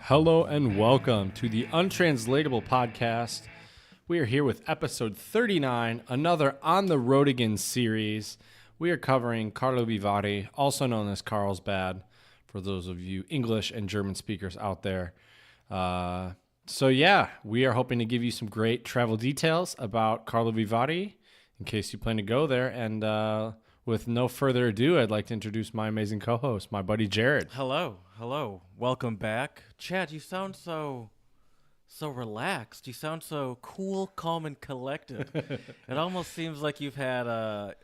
Hello and welcome to the Untranslatable Podcast. We are here with episode 39, another On the Road Again series. We are covering Karlovy Vary, also known as Carlsbad, for those of you English and German speakers out there. We are hoping to give you some great travel details about Karlovy Vary in case you plan to go there. And with no further ado, I'd like to introduce my amazing co-host, my buddy Jared. Hello. Welcome back. Chad, you sound so relaxed. You sound so cool, calm, and collected. It almost seems like you've had a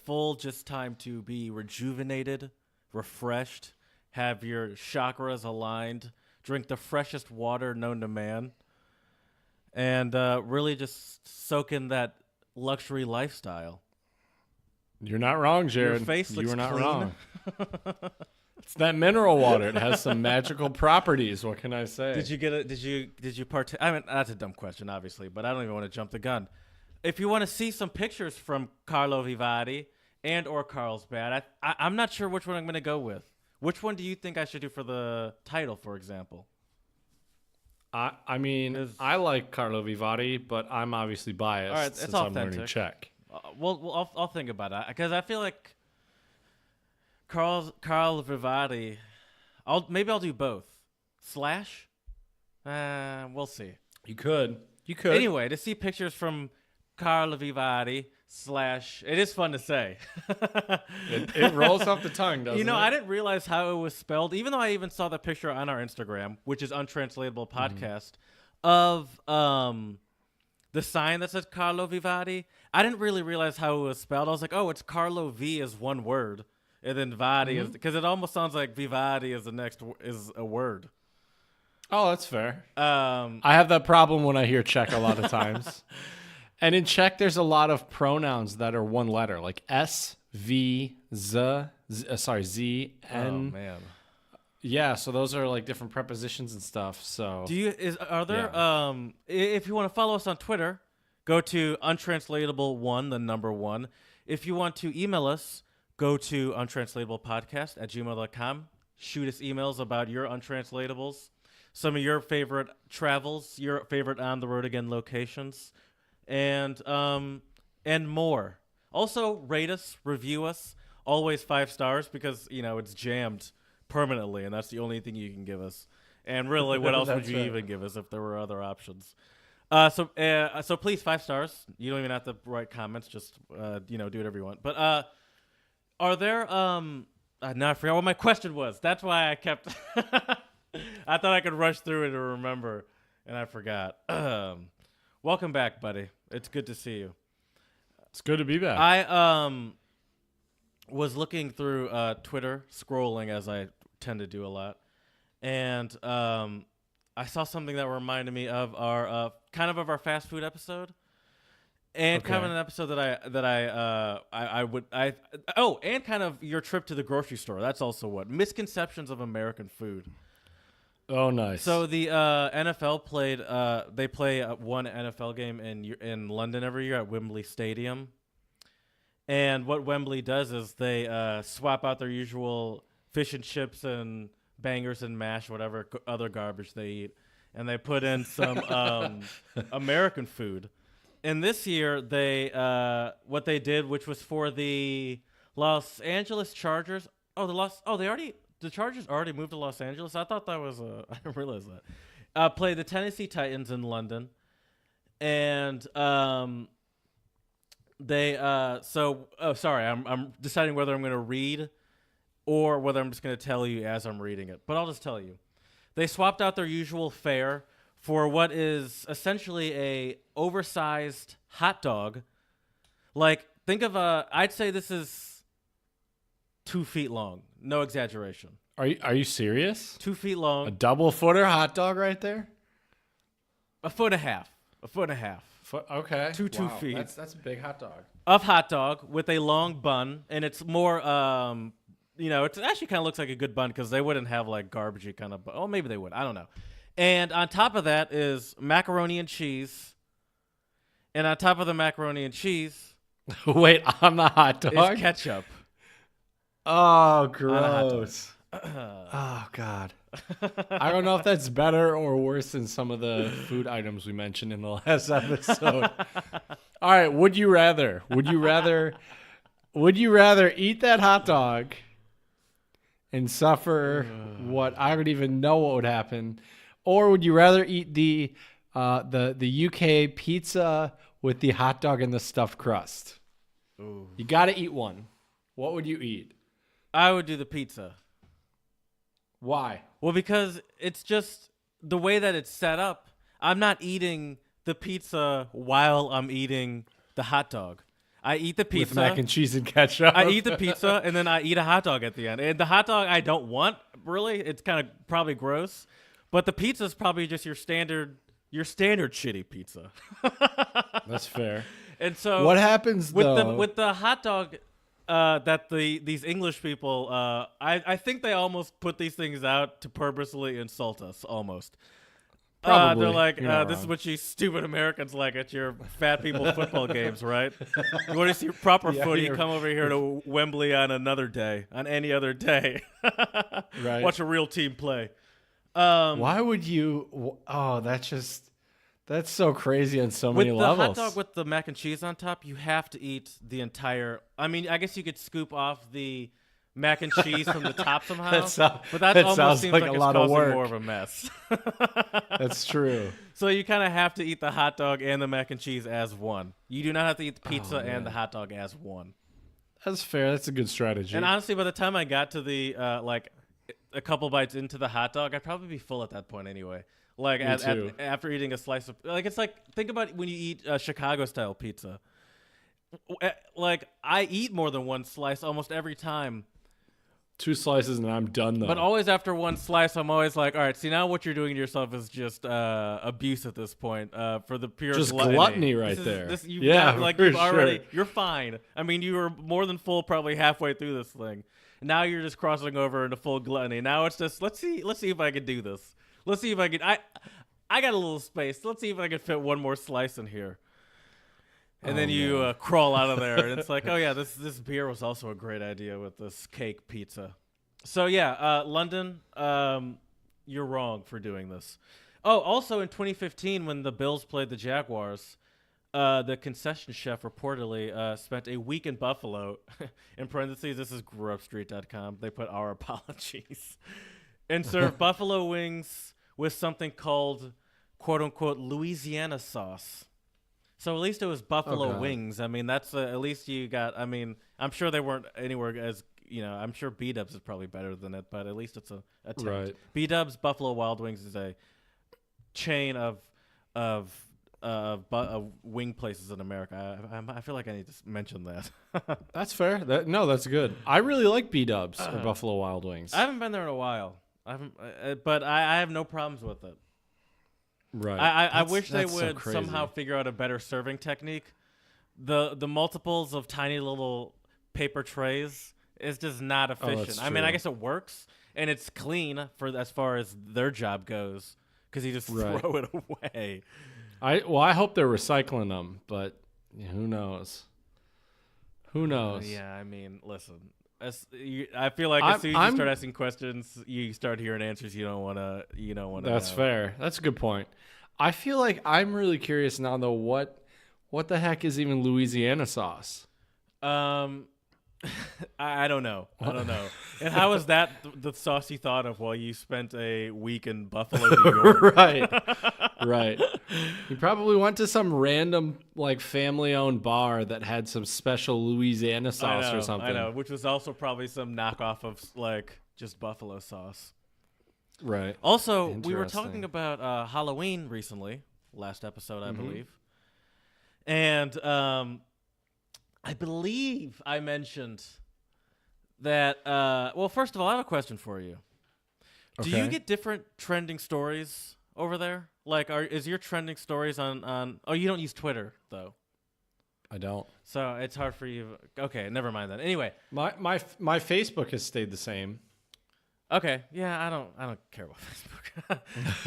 full just time to be rejuvenated, refreshed, have your chakras aligned, drink the freshest water known to man, and really just soak in that luxury lifestyle. You're not wrong, Jared. Your face looks You are not clean. wrong. It's that mineral water. It has some magical properties. What can I say? Did you partake? I mean, that's a dumb question, obviously, but I don't even want to jump the gun. If you want to see some pictures from Karlovy Vary and or Carlsbad, I'm not sure which one I'm going to go with. Which one do you think I should do for the title, for example? I mean, I like Karlovy Vary, but I'm obviously biased All right, since it's I'm authentic. learning Czech. I'll think about it because I feel like Karlovy Vary. I'll do both. Slash. We'll see. You could. Anyway, to see pictures from Karlovy Vary / it is fun to say. It rolls off the tongue, doesn't it? I didn't realize how it was spelled, even though I even saw the picture on our Instagram, which is Untranslatable Podcast, of the sign that says Karlovy Vary. I didn't really realize how it was spelled. I was like, oh, it's Karlovy is one word, and then Vary is, because it almost sounds like Vivadi is a word. Oh, that's fair. I have that problem when I hear Czech a lot of times. And in Czech, there's a lot of pronouns that are one letter, like S, V, Z, Z, N. Oh, man. Yeah, so those are like different prepositions and stuff. So if you want to follow us on Twitter, go to Untranslatable1, the number 1. If you want to email us, go to untranslatablepodcast@gmail.com. Shoot us emails about your untranslatables, some of your favorite travels, your favorite on the road again locations, and more. Also, rate us, review us, always 5 stars because it's jammed permanently, and that's the only thing you can give us. And really, what else would you even give us if there were other options? So please, 5 stars. You don't even have to write comments. Just do whatever you want. But are there now I forgot what my question was. That's why I kept. I thought I could rush through it and remember, and I forgot. Welcome back, buddy. It's good to see you. It's good to be back. I was looking through Twitter, scrolling as I tend to do a lot, and I saw something that reminded me of our kind of our fast food episode, and kind of an episode and kind of your trip to the grocery store. That's also misconceptions of American food. Oh, nice. So the NFL played. They play one NFL game in London every year at Wembley Stadium. And what Wembley does is they swap out their usual fish and chips and bangers and mash, whatever other garbage they eat, and they put in some American food. And this year, they what they did, which was for the Los Angeles Chargers. The Chargers already moved to Los Angeles. I thought that was I didn't realize that. Played the Tennessee Titans in London, and I'm deciding whether I'm going to read or whether I'm just going to tell you as I'm reading it. But I'll just tell you. They swapped out their usual fare for what is essentially a oversized hot dog. Like, think of I'd say this is 2 feet long. No exaggeration. Are you serious? 2 feet long. A double footer hot dog right there? A foot and a half. Okay. 2 feet. That's a big hot dog. Of hot dog with a long bun, and it's more, it actually kind of looks like a good bun because they wouldn't have like garbagey kind of. Oh, maybe they would. I don't know. And on top of that is macaroni and cheese, and on top of the macaroni and cheese, wait, on the hot dog is ketchup. Oh, gross. Oh, God. I don't know if that's better or worse than some of the food items we mentioned in the last episode. All right, would you rather? Would you rather eat that hot dog and suffer what I don't even know what would happen, or would you rather eat the UK pizza with the hot dog and the stuffed crust? Ooh. You got to eat one. What would you eat? I would do the pizza. Why? Well, because it's just the way that it's set up. I'm not eating the pizza while I'm eating the hot dog. I eat the pizza. With mac and cheese and ketchup. I eat the pizza, and then I eat a hot dog at the end. And the hot dog I don't want, really. It's kind of probably gross. But the pizza is probably just your standard shitty pizza. That's fair. And so what happens with the hot dog that these English people, I think they almost put these things out to purposely insult us, almost. Probably. They're like, You're this is wrong. what you stupid Americans like at your fat people football games, right? You want to see proper footy, you come over here to Wembley on any other day. Right. Watch a real team play. Why would you? Oh, that's so crazy on so many With the levels. hot dog with the mac and cheese on top, you have to eat the entire. I mean, I guess you could scoop off the mac and cheese from the top somehow, but that almost sounds seems like like a it's lot of causing work. more of a mess. That's true. So you kind of have to eat the hot dog and the mac and cheese as one. You do not have to eat the pizza and the hot dog as one. That's fair. That's a good strategy. And honestly, by the time I got to the like a couple bites into the hot dog, I'd probably be full at that point anyway. Like after eating a slice of it's like, think about when you eat Chicago style pizza. Like I eat more than one slice almost every time. 2 slices and I'm done though. But always after one slice, I'm always like, all right, see, now what you're doing to yourself is just abuse at this point for the pure just gluttony right there. You're fine. I mean, you were more than full probably halfway through this thing. Now you're just crossing over into full gluttony. Now it's just, let's see if I can do this. Let's see if I can. I got a little space. Let's see if I can fit one more slice in here. And then you crawl out of there, and it's like, oh yeah, this beer was also a great idea with this cake pizza. So yeah, London, you're wrong for doing this. Oh, also in 2015, when the Bills played the Jaguars, the concession chef reportedly spent a week in Buffalo. In parentheses, this is GrowUpStreet.com. They put our apologies. And served buffalo wings with something called, quote unquote, Louisiana sauce. So at least it was buffalo wings. I mean, that's at least you got. I mean, I'm sure they weren't anywhere as I'm sure B-Dubs is probably better than it, but at least it's a attempt. Right. B-Dubs Buffalo Wild Wings is a chain of wing places in America. I feel like I need to mention that. That's fair. That's good. I really like B-Dubs or Buffalo Wild Wings. I haven't been there in a while. But I have no problems with it. Right. I wish they so would crazy. somehow figure out a better serving technique. The multiples of tiny little paper trays is just not efficient. that's I mean, I true. guess it works and it's clean for as far as their job goes because you just throw it away. I hope they're recycling them, but who knows? Who knows? Yeah, I mean, listen. I feel like as soon as you start asking questions, you start hearing answers you don't want to. That's fair. That's a good point. I feel like I'm really curious now, though. What the heck is even Louisiana sauce? I don't know. And how is that the sauce you thought of while you spent a week in Buffalo, New York? Right. You probably went to some random family-owned bar that had some special Louisiana sauce or something. I know, which was also probably some knockoff of just buffalo sauce. Right. Also, we were talking about Halloween recently, last episode, I believe. And I believe I mentioned that, well, first of all, I have a question for you. Do you get different trending stories over there? Is your trending stories on oh, you don't use Twitter, though. I don't. So it's hard for you. Okay, never mind then. Anyway. My Facebook has stayed the same. Okay, yeah, I don't care about Facebook.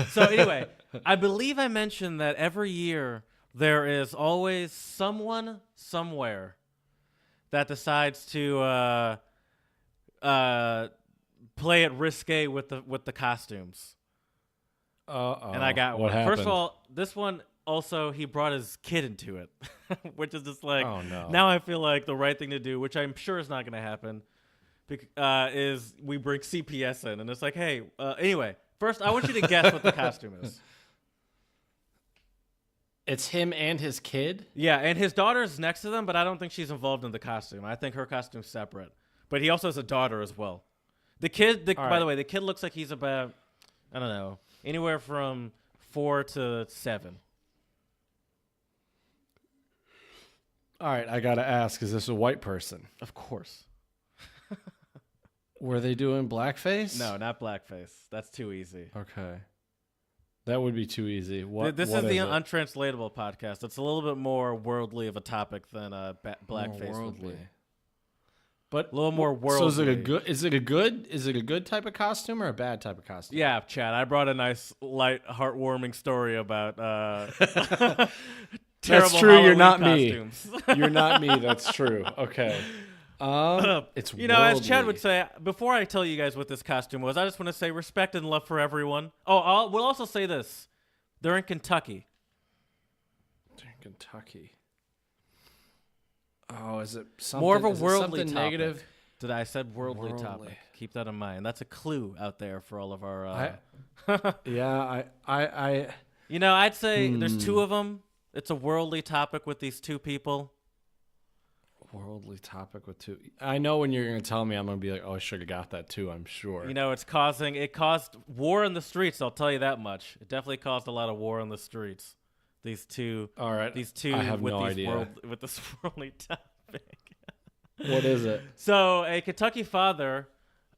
So anyway, I believe I mentioned that every year there is always someone somewhere that decides to play it risque with the costumes. And I got what one. happened? First of all, this one also he brought his kid into it, which is just like Oh, no. now I feel like the right thing to do, which I'm sure is not going to happen, is we bring CPS in and it's like, hey, anyway, first I want you to guess what the costume is. It's him and his kid? Yeah, and his daughter's next to them, but I don't think she's involved in the costume. I think her costume's separate. But he also has a daughter as well. The kid, by the way, the kid looks like he's about, I don't know, anywhere from 4 to 7. All right, I got to ask, is this a white person? Of course. Were they doing blackface? No, not blackface. That's too easy. Okay. That would be too easy. This what is the it? Untranslatable podcast. It's a little bit more worldly of a topic than blackface More would be. worldly. But A little more worldly. So is it a good type of costume or a bad type of costume? Yeah, Chad, I brought a nice, light, heartwarming story about terrible That's true. Halloween You're not costumes. me. You're not me. That's true. Okay. It's as Chad would worldly. say, before I tell you guys what this costume was, I just want to say respect and love for everyone. We'll also say this: they're in Kentucky. They're in Kentucky. Oh, is it something? More of a is it worldly something topic. negative? Did I said worldly Worldly. topic? Keep that in mind. That's a clue out there for all of our. Yeah, I I'd say there's two of them. It's a worldly topic with these two people. worldly topic with two. I know when you're going to tell me, I'm going to be like, oh, I should have got that too. I'm sure. It caused war in the streets. I'll tell you that much. It definitely caused a lot of war in the streets. These two. All right. These two. I have with no these idea. with this worldly topic. What is it? So a Kentucky father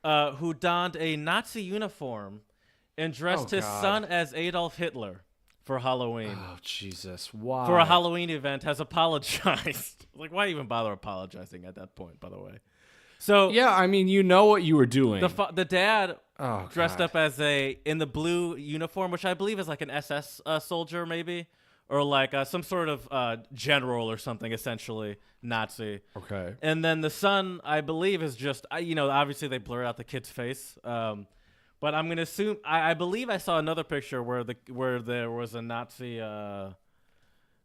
who donned a Nazi uniform and dressed his God. son as Adolf Hitler for Halloween. Oh, Jesus. Why? For a Halloween event, has apologized. Like, why even bother apologizing at that point, by the way? So Yeah, I mean, you know what you were doing. the dad Oh, dressed God. up as in the blue uniform, which I believe is like an SS soldier, maybe, or like some sort of general or something, essentially Nazi. Okay. And then the son, I believe, is just obviously they blurred out the kid's face. But I'm gonna assume I believe I saw another picture where there was a Nazi there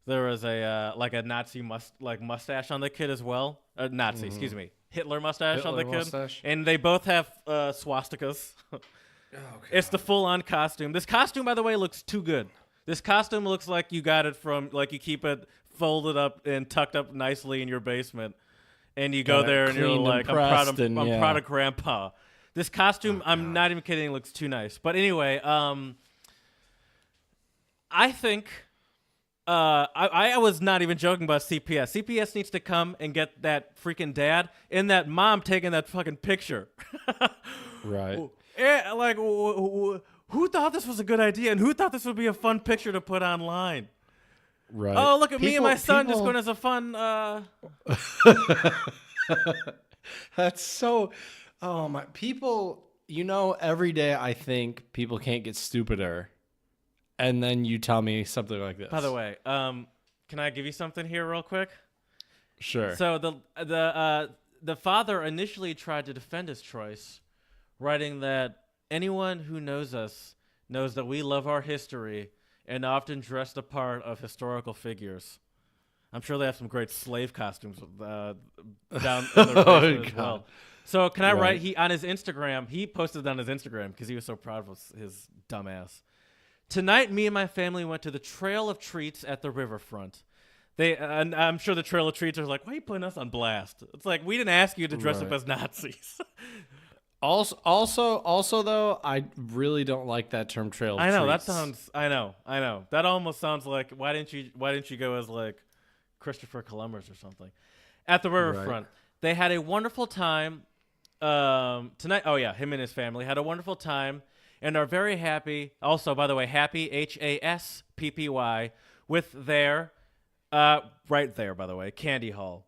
was a like a Nazi mustache on the kid as well. Nazi, excuse me, Hitler mustache on the Hitler kid, mustache? and they both have swastikas. It's the full-on costume. This costume, by the way, looks too good. This costume looks like you got it from you keep it folded up and tucked up nicely in your basement, and you go Got it there and you're cleaned and like, I'm pressed and, I'm yeah. proud of Grandpa. This costume, I'm not even kidding, looks too nice. But anyway, I think I was not even joking about CPS. CPS needs to come and get that freaking dad and that mom taking that fucking picture. Right. Like, who thought this was a good idea and who thought this would be a fun picture to put online? Right. Oh, look at me and my son just people- going as a fun. That's so. Oh my! People, every day I think people can't get stupider, and then you tell me something like this. By the way, can I give you something here real quick? Sure. So the father initially tried to defend his choice, writing that anyone who knows us knows that we love our history and often dress the part of historical figures. I'm sure they have some great slave costumes down in their basement as well. So can I write? He on his Instagram, he posted on his Instagram because he was so proud of his dumbass. Tonight, me and my family went to the Trail of Treats at the riverfront. And I'm sure the Trail of Treats are like, why are you putting us on blast? It's like, we didn't ask you to dress up as Nazis. Also, though, I really don't like that term trail. I know treats. that sounds. I know. That almost sounds like why didn't you go as like Christopher Columbus or something at the riverfront? Right. They had a wonderful time tonight. Oh yeah, him and his family had a wonderful time and are very happy. Also, by the way, happy HASPPY with their right there. By the way, candy haul.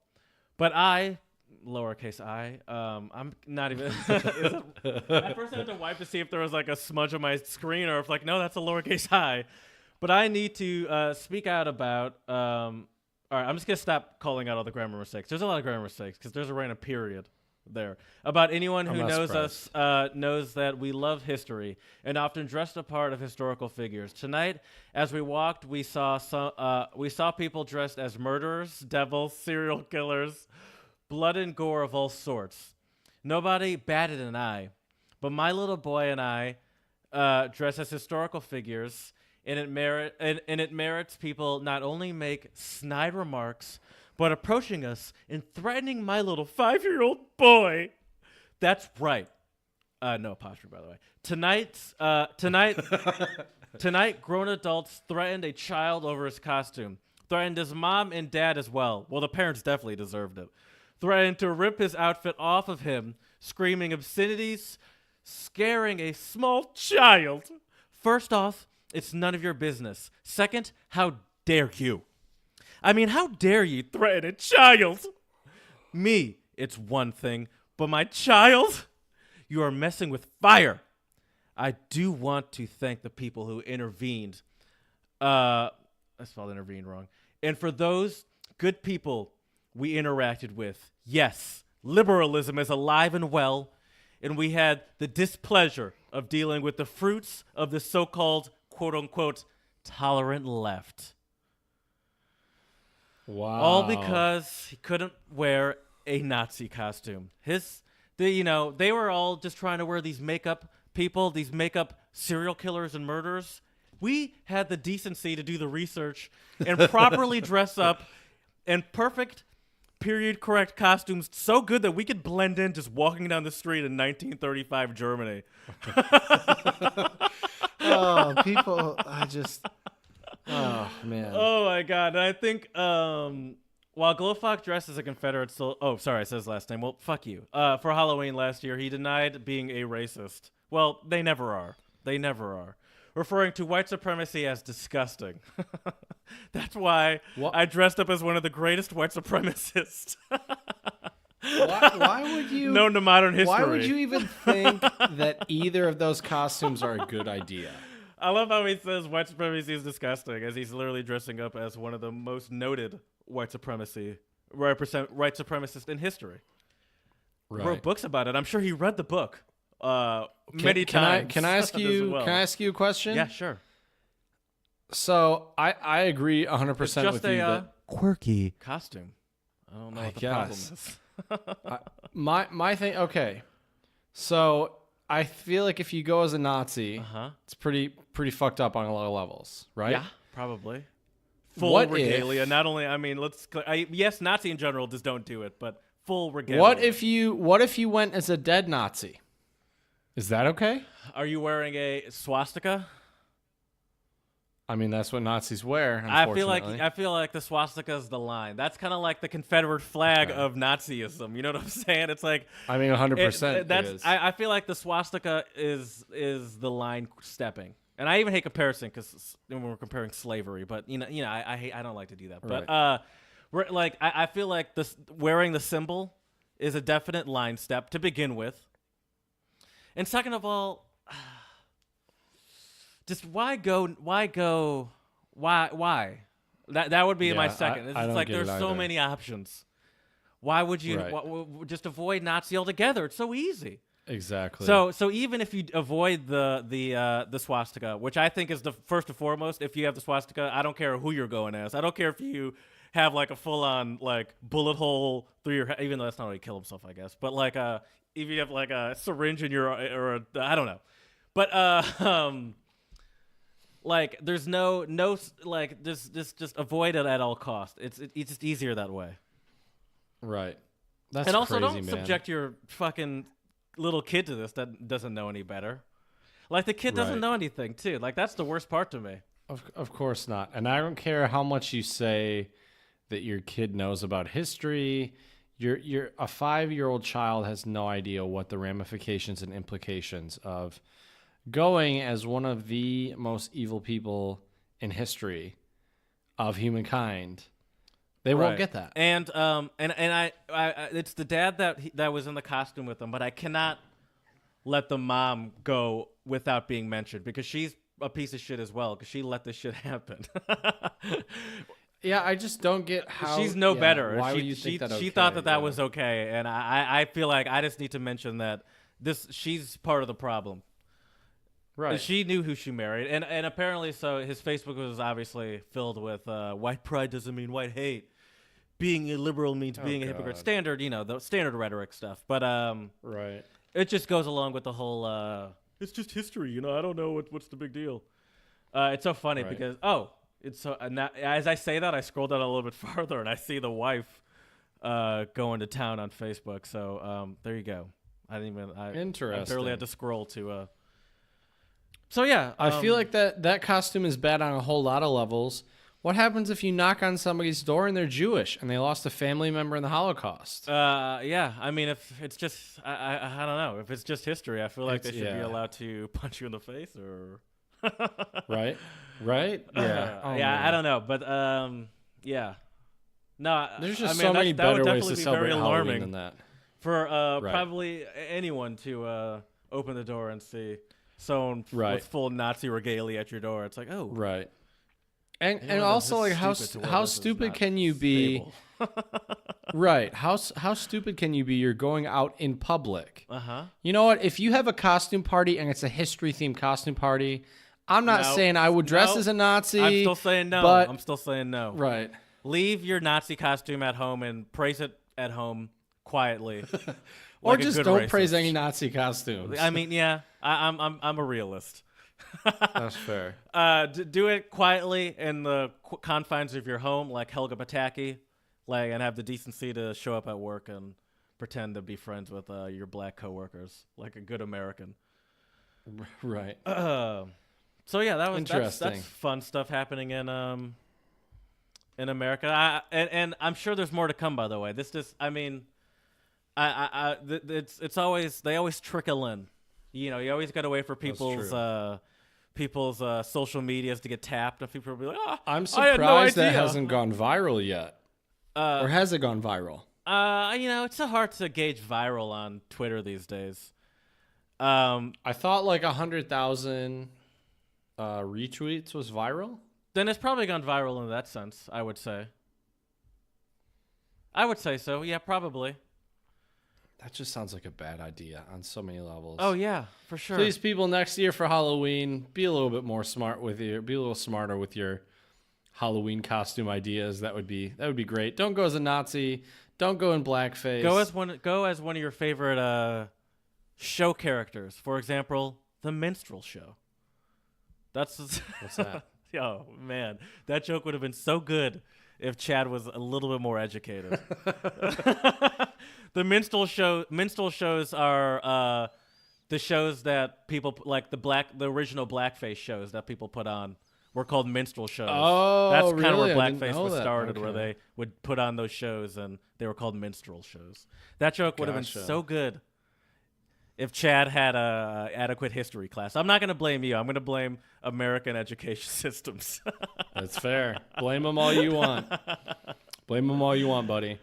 But I. Lowercase I. I'm not even. At first, I had to wipe to see if there was like a smudge on my screen, or if no, that's a lowercase I. But I need to speak out about. All right, I'm just gonna stop calling out all the grammar mistakes. There's a lot of grammar mistakes because there's a random period there. About anyone who I'm not knows us knows that we love history and often dress the part of historical figures. Tonight, as we walked, we saw people dressed as murderers, devils, serial killers, blood and gore of all sorts. Nobody batted an eye, but my little boy and I dress as historical figures, and it merits people not only make snide remarks, but approaching us and threatening my little 5-year-old boy. That's right. No apostrophe, by the way. Tonight, grown adults threatened a child over his costume. Threatened his mom and dad as well. Well, the parents definitely deserved it. Threatened to rip his outfit off of him, screaming obscenities, scaring a small child. First off, it's none of your business. Second, how dare you? I mean, how dare you threaten a child? Me, it's one thing, but my child? You are messing with fire. I do want to thank the people who intervened. I spelled intervened wrong. And for those good people we interacted with, yes, liberalism is alive and well, and we had the displeasure of dealing with the fruits of the so-called, quote-unquote, tolerant left. Wow. All because he couldn't wear a Nazi costume. They were all just trying to wear these makeup people, these makeup serial killers and murderers. We had the decency to do the research and properly dress up in perfect period correct costumes, so good that we could blend in just walking down the street in 1935 Germany. Oh, people, oh, man. Oh, my God. And I think while Glowfox dressed as a Confederate it says his last name. Well, fuck you. For Halloween last year, he denied being a racist. Well, they never are. They never are. Referring to white supremacy as disgusting. That's why I dressed up as one of the greatest white supremacists. Why would you... known to modern history. Why would you even think that either of those costumes are a good idea? I love how he says white supremacy is disgusting, as he's literally dressing up as one of the most noted white supremacists in history. Right. Wrote books about it. I'm sure he read the book many times. Can I ask you? well. Can I ask you a question? Yeah, sure. So I agree 100% with you that quirky costume. I don't know what the problem guess. is. my thing. Okay, so I feel like if you go as a Nazi, it's pretty fucked up on a lot of levels, right? Yeah, probably. Full What regalia. if- Not only, I mean, yes, Nazi in general just don't do it, but full regalia. What if you went as a dead Nazi? Is that okay? Are you wearing a swastika? I mean, that's what Nazis wear. I Unfortunately. feel like the swastika is the line. That's kind of like the Confederate flag of Nazism. You know what I'm saying? It's like I mean, 100%. It is. I feel like the swastika is the line stepping. And I even hate comparison because when we're comparing slavery, but I don't like to do that. But Right. I feel like wearing the symbol is a definite line step to begin with. And second of all, just why? That would be my second. It's I just don't like get there's it so either. many options. Why would you Right. just avoid Nazi altogether? It's so easy. Exactly. So even if you avoid the swastika, which I think is the first and foremost, if you have the swastika, I don't care who you're going as. I don't care if you have like a full on like bullet hole through your head, even though that's not how he killed himself, I guess. But like if you have like a syringe in your I don't know. But like there's no like just avoid it at all costs. It's just easier that way. Right. That's and also crazy, don't man. subject your fucking little kid to this that doesn't know any better. Like the kid doesn't Right. know anything too. Like that's the worst part to me. Of course not. And I don't care how much you say that your kid knows about history. You're a 5-year-old child has no idea what the ramifications and implications of going as one of the most evil people in history of humankind. They won't Right. get that. And I it's the dad that was in the costume with them, but I cannot let the mom go without being mentioned because she's a piece of shit as well because she let this shit happen. Yeah, I just don't get how she's no better. Why she, would you think that? She thought that was okay, and I feel like I just need to mention that she's part of the problem. Right. And she knew who she married, and apparently, so his Facebook was obviously filled with white pride doesn't mean white hate. Being a liberal means being a hypocrite. Standard, the standard rhetoric stuff. But right. It just goes along with the whole. It's just history, I don't know what's the big deal. It's so funny because it's so. Now, as I say that, I scroll down a little bit farther and I see the wife going to town on Facebook. So there you go. I didn't even. Interesting. I barely had to scroll to. So yeah, I feel like that costume is bad on a whole lot of levels. What happens if you knock on somebody's door and they're Jewish and they lost a family member in the Holocaust? Yeah. I mean, if it's just, I don't know. If it's just history, I feel like they should be allowed to punch you in the face or. Right. Yeah. I don't know, but yeah. No, there's just so many better ways to celebrate Halloween than that. For probably anyone to open the door and see someone with full Nazi regalia at your door. It's like, oh, right. And also, like, how stupid can you be? Right. How stupid can you be? You're going out in public. You know what? If you have a costume party and it's a history themed costume party, I'm not saying I would dress as a Nazi. I'm still saying no. I'm still saying no. Right. Leave your Nazi costume at home and praise it at home quietly. Or like just don't praise any Nazi costumes. I mean, yeah, I'm a realist. That's fair. Do it quietly in the confines of your home, like Helga Pataki, and have the decency to show up at work and pretend to be friends with your black coworkers, like a good American. Right. So yeah, that was interesting. That's fun stuff happening in America. And I'm sure there's more to come. By the way, it's always they always trickle in. You always got to wait for people's social medias to get tapped, and people will be like, I'm surprised that hasn't gone viral yet. Or has it gone viral? It's so hard to gauge viral on Twitter these days. I thought like 100,000 retweets was viral. Then it's probably gone viral in that sense, I would say. I would say so. Yeah, probably. That just sounds like a bad idea on so many levels. Oh yeah, for sure. Please, people, next year for Halloween, be a little bit more smart be a little smarter with your Halloween costume ideas. That would be great. Don't go as a Nazi. Don't go in blackface. Go as one of your favorite show characters. For example, the minstrel show. What's that? Oh man, that joke would have been so good if Chad was a little bit more educated. The minstrel shows are the shows that people like the original blackface shows that people put on were called minstrel shows. Oh, that's kind of really? where blackface was started, okay. where they would put on those shows and they were called minstrel shows. That joke would have been so good if Chad had a adequate history class. I'm not going to blame you. I'm going to blame American education systems. That's fair. Blame them all you want. Blame them all you want, buddy.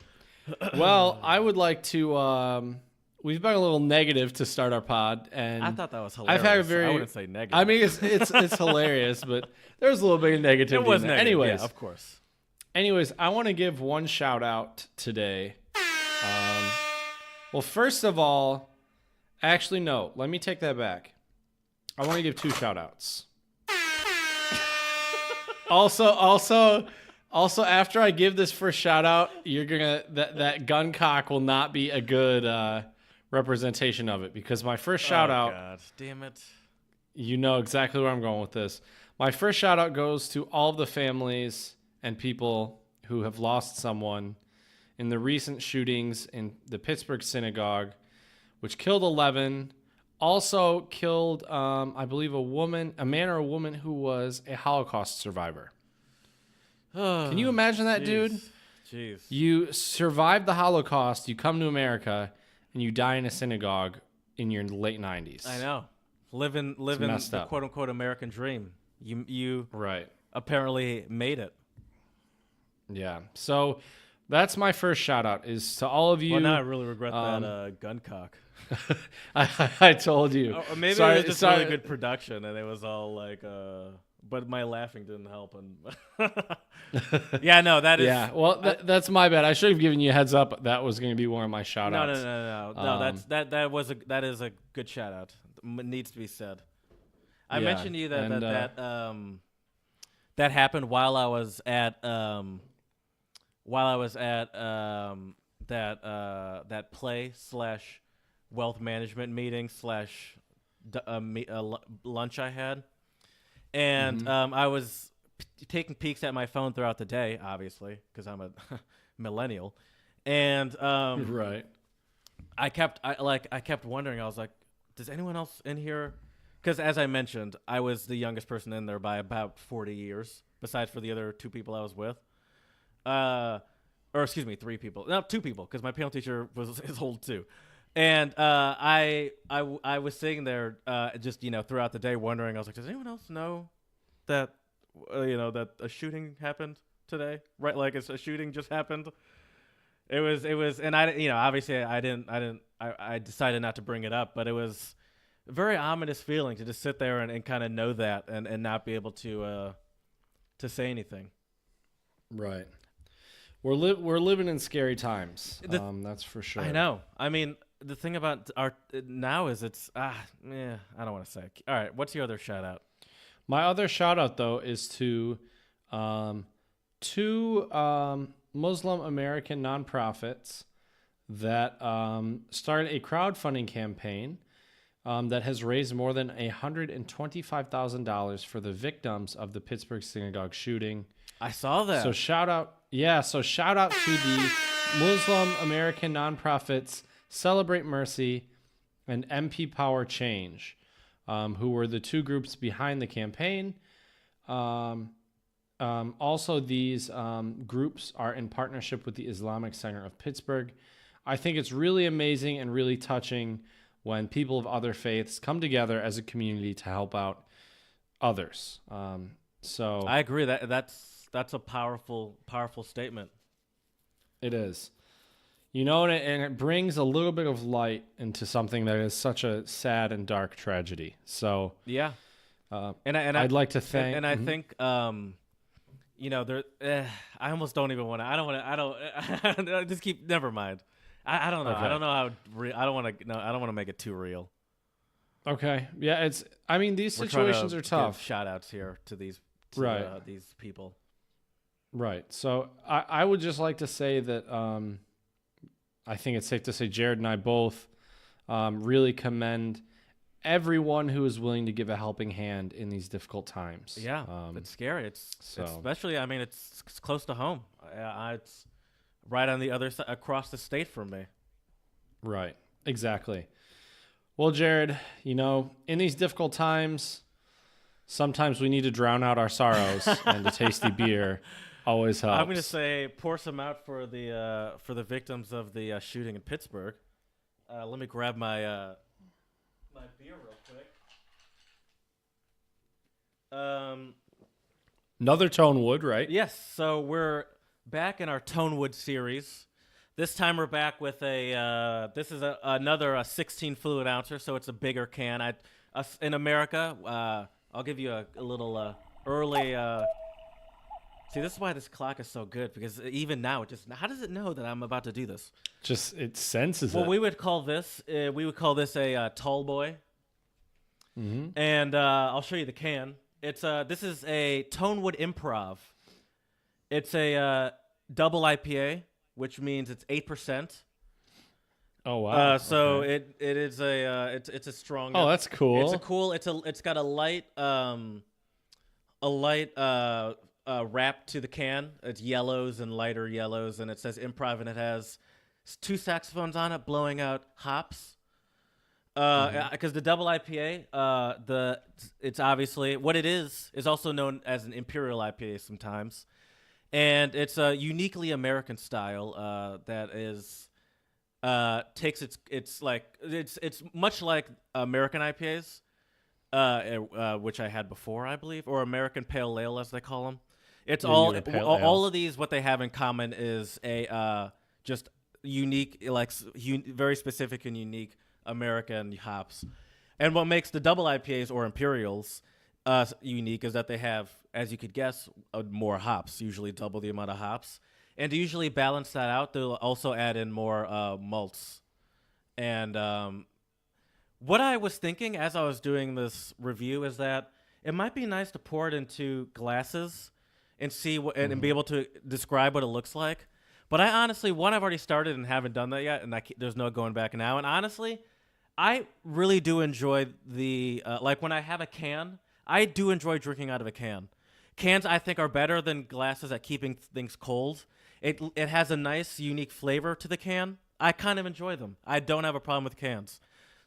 Well, I would like to. We've been a little negative to start our pod, and I thought that was hilarious. I wouldn't say negative. I mean, it's hilarious, but there's a little bit of negativity. It was in there. negative. Anyways, yeah, of course. Anyways, I want to give one shout out today. Well, first of all, actually, no. Let me take that back. I want to give two shout outs. Also, after I give this first shout out, you're gonna that gun cock will not be a good representation of it, because my first shout out. God damn it! You know exactly where I'm going with this. My first shout out goes to all of the families and people who have lost someone in the recent shootings in the Pittsburgh synagogue, which killed 11. Also killed, I believe, a man or a woman who was a Holocaust survivor. Can you imagine that, dude? Jeez. You survived the Holocaust, you come to America, and you die in a synagogue in your late 90s. I know. Living the quote-unquote American dream. You right. apparently made it. Yeah. So that's my first shout-out, is to all of you. Well, now I really regret that gun cock. I told you. Or maybe it was just really good production, and it was all like but my laughing didn't help. And yeah, no, that is. Yeah, well, that's my bad. I should have given you a heads up. That was going to be one of my shout No, outs. That is a good shout out. Needs to be said. I Yeah, mentioned to you that and, that happened while I was at that play / wealth management meeting / lunch I had, and I was taking peeks at my phone throughout the day, obviously, because I'm a millennial, and right. I kept wondering. I was like, does anyone else in here? Because as I mentioned, I was the youngest person in there by about 40 years, besides for the other 2 people I was with. Or excuse me, 3 people. No, 2 people, because my piano teacher is old too. And I was sitting there just throughout the day wondering. I was like, does anyone else know that that a shooting happened today? Right, like a shooting just happened. It was, and I obviously I decided not to bring it up, but it was a very ominous feeling to just sit there and kind of know that and not be able to say anything. Right. We're living in scary times. That's for sure. I know. I mean, the thing about our now is I don't want to say. All right, what's your other shout out? My other shout out though is to 2 Muslim American nonprofits that started a crowdfunding campaign that has raised more than $125,000 for the victims of the Pittsburgh synagogue shooting. I saw that. So shout out to the Muslim American nonprofits Celebrate Mercy and MP Power Change, who were the 2 groups behind the campaign. Also, these groups are in partnership with the Islamic Center of Pittsburgh. I think it's really amazing and really touching when people of other faiths come together as a community to help out others. So I agree that's a powerful statement. It is. And it brings a little bit of light into something that is such a sad and dark tragedy. So yeah, I'd like to thank. And I think there. I almost don't even want to. I don't just keep. Never mind. I don't know. Okay. I don't know how. I don't want to. No, I don't want to make it too real. Okay. Yeah. These situations are tough. Shout outs here to these. These people. Right. So I would just like to say that I think it's safe to say Jared and I both really commend everyone who is willing to give a helping hand in these difficult times. Yeah, it's scary. It's especially. I mean, it's close to home. It's right on the other side, across the state from me. Right. Exactly. Well, Jared, in these difficult times, sometimes we need to drown out our sorrows, and a tasty beer always helps. I'm going to say pour some out for the victims of the shooting in Pittsburgh. Let me grab my my beer real quick. Another Tonewood, right? Yes. So we're back in our Tonewood series. This time we're back with this is another 16 fluid ouncer, so it's a bigger can. In America, I'll give you a little early. See, this is why this clock is so good, because even now, how does it know that I'm about to do this? Just it senses it. Well, we would call this a tall boy. Mm-hmm. And I'll show you the can. This is a Tonewood Improv. It's a double IPA, which means it's 8%. Oh wow! So okay. it is it's a strong. Oh, that's cool. It's got a light wrap to the can. It's yellows and lighter yellows, and it says improv, and it has 2 saxophones on it blowing out hops. Because the double IPA, it's obviously what it is also known as an imperial IPA sometimes, and it's a uniquely American style that is takes it's much like American IPAs, which I had before, I believe, or American Pale Ale as they call them. It's all of these. What they have in common is a just unique, very specific and unique American hops. And what makes the double IPAs or imperials unique is that they have, as you could guess, more hops, usually double the amount of hops. And to usually balance that out, they'll also add in more malts. And what I was thinking as I was doing this review is that it might be nice to pour it into glasses and see what and be able to describe what it looks like. But I honestly, I've already started and haven't done that yet, and there's no going back now. And honestly, I really do enjoy the like when I have a can. I do enjoy drinking out of a can. Cans, I think, are better than glasses at keeping things cold. It has a nice, unique flavor to the can. I kind of enjoy them. I don't have a problem with cans.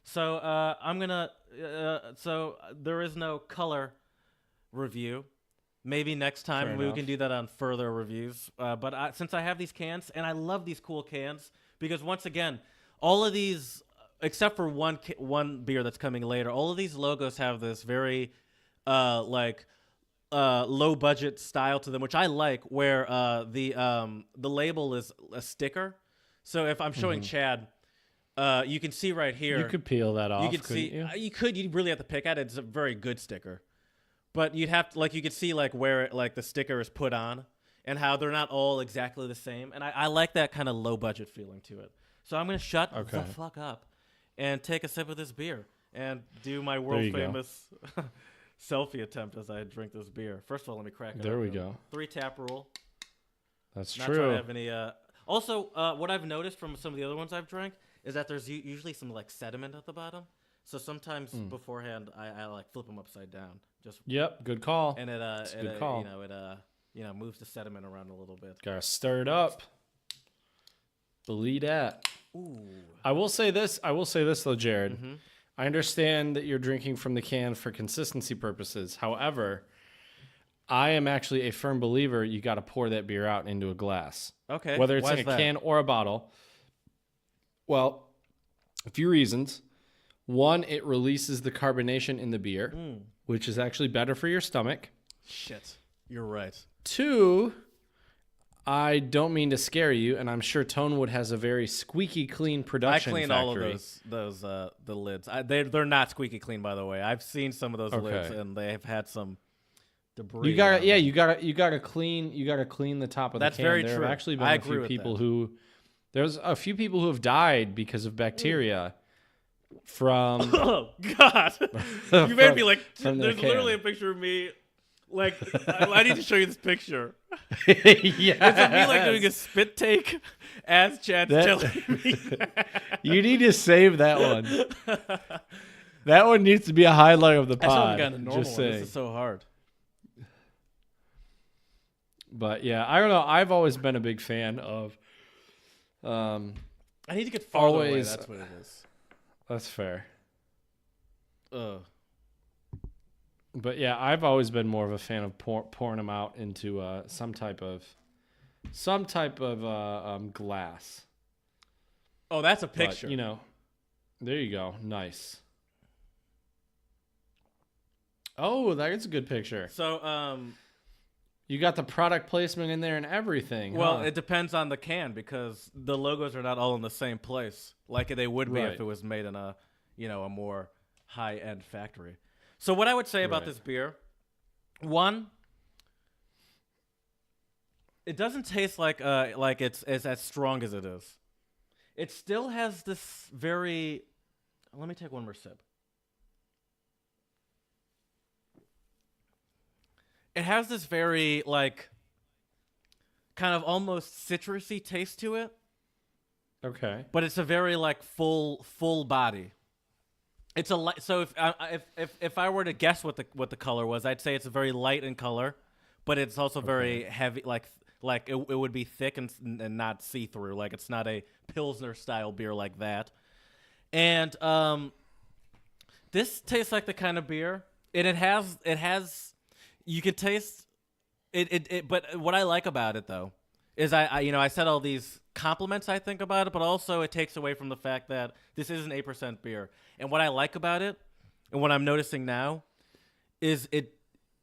So I'm gonna. So there is no color review. Maybe next time we can do that on further reviews. But since I have these cans, and I love these cool cans, because once again, all of these, except for one beer that's coming later, all of these logos have this very low budget style to them, which I like, where the label is a sticker. So if I'm showing Chad, you can see right here. You could peel that off. You could see. You really have to pick at it. It's a very good sticker, but you'd have to you could see where it, the sticker is put on and how they're not all exactly the same. And I like that kind of low budget feeling to it. So I'm gonna shut the fuck up and take a sip of this beer and do my world famous selfie attempt as I drink this beer. First of all, let me crack it. There we go. 3-tap rule. That's not true. Trying to have any. Also, what I've noticed from some of the other ones I've drank is that there's usually some sediment at the bottom. So sometimes beforehand, I flip them upside down. Yep, good call. And good call. It moves the sediment around a little bit. Gotta stir it up. Believe that. Ooh. I will say this though, Jared. Mm-hmm. I understand that you're drinking from the can for consistency purposes. However, I am actually a firm believer you got to pour that beer out into a glass. Okay. Whether it's in a can or a bottle. Well, a few reasons. One, it releases the carbonation in the beer, which is actually better for your stomach. Shit. You're right. Two, I don't mean to scare you, and I'm sure Tonewood has a very squeaky clean production factory. I clean all of those the lids. They're not squeaky clean, by the way. I've seen some of those lids, and they have had some debris. You gotta clean the top of the can. That's very true. There have actually been a few people there's a few people who have died because of bacteria from. Oh God! You made me there's literally a picture of me. I need to show you this picture. Yeah, it's of me doing a spit take as Chad's telling me. You need to save that one. That one needs to be a highlight of the pod. I haven't gotten a normal Just one. saying. This is so hard. But yeah, I don't know. I've always been a big fan of. I need to get farther away. That's what it is. That's fair. Ugh. But yeah, I've always been more of a fan of pouring them out into some type of glass. Oh, that's a picture. But, there you go. Nice. Oh, that's a good picture. So, you got the product placement in there and everything. Well, it depends on the can because the logos are not all in the same place like they would be if it was made in a more high-end factory. So what I would say about this beer, one, it doesn't taste like it's as strong as it is. It still has this very. Let me take one more sip. It has this very kind of almost citrusy taste to it. Okay. But it's a very full body. It's so if I were to guess what the color was, I'd say it's very light in color, but it's also very heavy. It would be thick and not see through. It's not a Pilsner style beer like that. And this tastes like the kind of beer, and it has. You can taste it. But what I like about it though is I said all these compliments I think about it, but also it takes away from the fact that this is an 8% beer. And what I like about it, and what I'm noticing now, is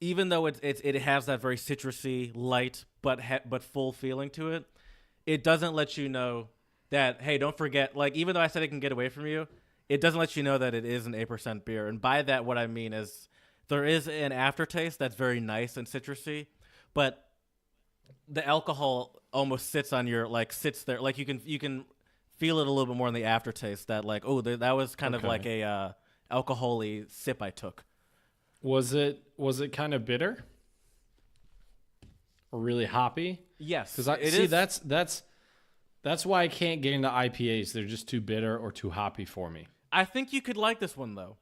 even though it has that very citrusy, light but full feeling to it, it doesn't let you know that, hey, don't forget. Even though I said it can get away from you, it doesn't let you know that it is an 8% beer. And by that, what I mean is there is an aftertaste that's very nice and citrusy, but the alcohol almost sits there. Like you can feel it a little bit more in the aftertaste. That like, oh, that was kind of like a alcohol-y sip I took. Was it kind of bitter? Or really hoppy? Yes. Because that's why I can't get into IPAs. They're just too bitter or too hoppy for me. I think you could like this one though.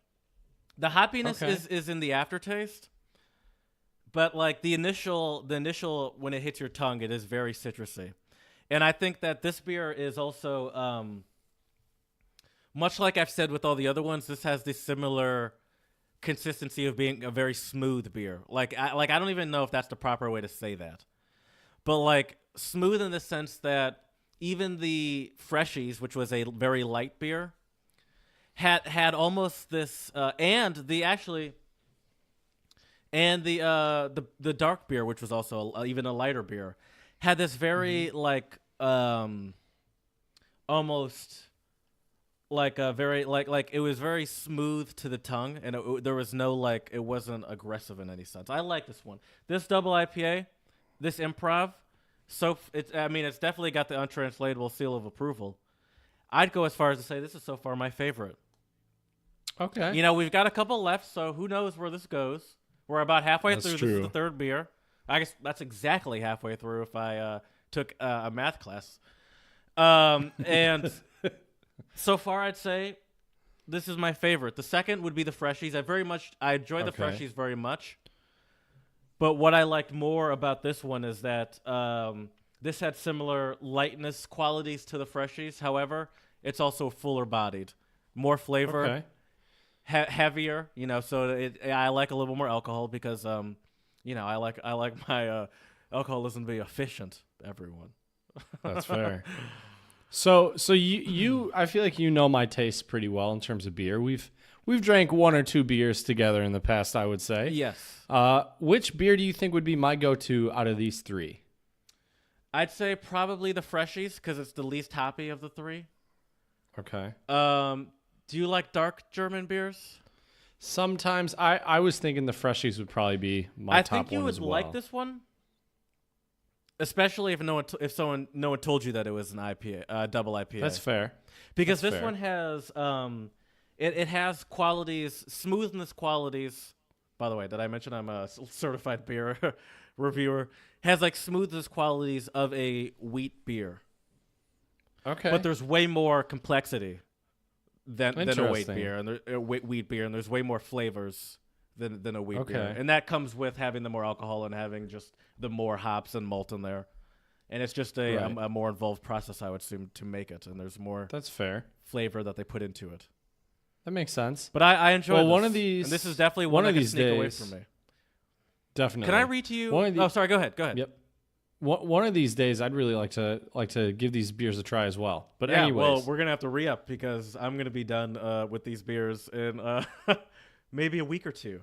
The hoppiness is in the aftertaste, but like the initial when it hits your tongue, it is very citrusy, and I think that this beer is also much like I've said with all the other ones. This has this similar consistency of being a very smooth beer. Like I don't even know if that's the proper way to say that, but like smooth in the sense that even the Freshies, which was a very light beer, had almost this and the dark beer, which was also even a lighter beer, had this very like almost like a very like it was very smooth to the tongue, and there was no like it wasn't aggressive in any sense. I like this one. This double IPA, this improv, it's definitely got the untranslatable seal of approval. I'd go as far as to say this is so far my favorite. Okay. You know, we've got a couple left, so who knows where this goes. We're about halfway through. True. This is the third beer. I guess that's exactly halfway through if I took a math class. And so far, I'd say this is my favorite. The second would be the Freshies. I enjoy the Freshies very much. But what I liked more about this one is that this had similar lightness qualities to the Freshies. However, it's also fuller bodied, more flavor. Okay. Heavier, you know, so I like a little more alcohol because, you know, I like my alcoholism to be efficient. Everyone, that's fair. So you I feel like you know my taste pretty well in terms of beer. We've drank one or two beers together in the past, I would say. Yes. Which beer do you think would be my go-to out of these three? I'd say probably the Freshies because it's the least hoppy of the three. Okay. Do you like dark German beers? Sometimes I was thinking the Freshies would probably be my top one as well. I think you would like this one, especially if no one told you that it was an IPA, double IPA. That's fair. Because this one has it has qualities, smoothness qualities. By the way, did I mention I'm a certified beer reviewer? Has like smoothness qualities of a wheat beer. Okay. But there's way more complexity than a wheat beer, and there's way more flavors than a wheat beer, and that comes with having the more alcohol and having just the more hops and malt in there, and it's just a more involved process, I would assume, to make it, and there's more that's fair flavor that they put into it. That makes sense. But I enjoy this. One of these, and this is definitely one of these sneak away from me. Definitely. Can I read to you? Sorry, go ahead. Yep. One of these days, I'd really like to give these beers a try as well. But yeah, anyways, well, we're gonna have to re-up because I'm gonna be done with these beers in maybe a week or two,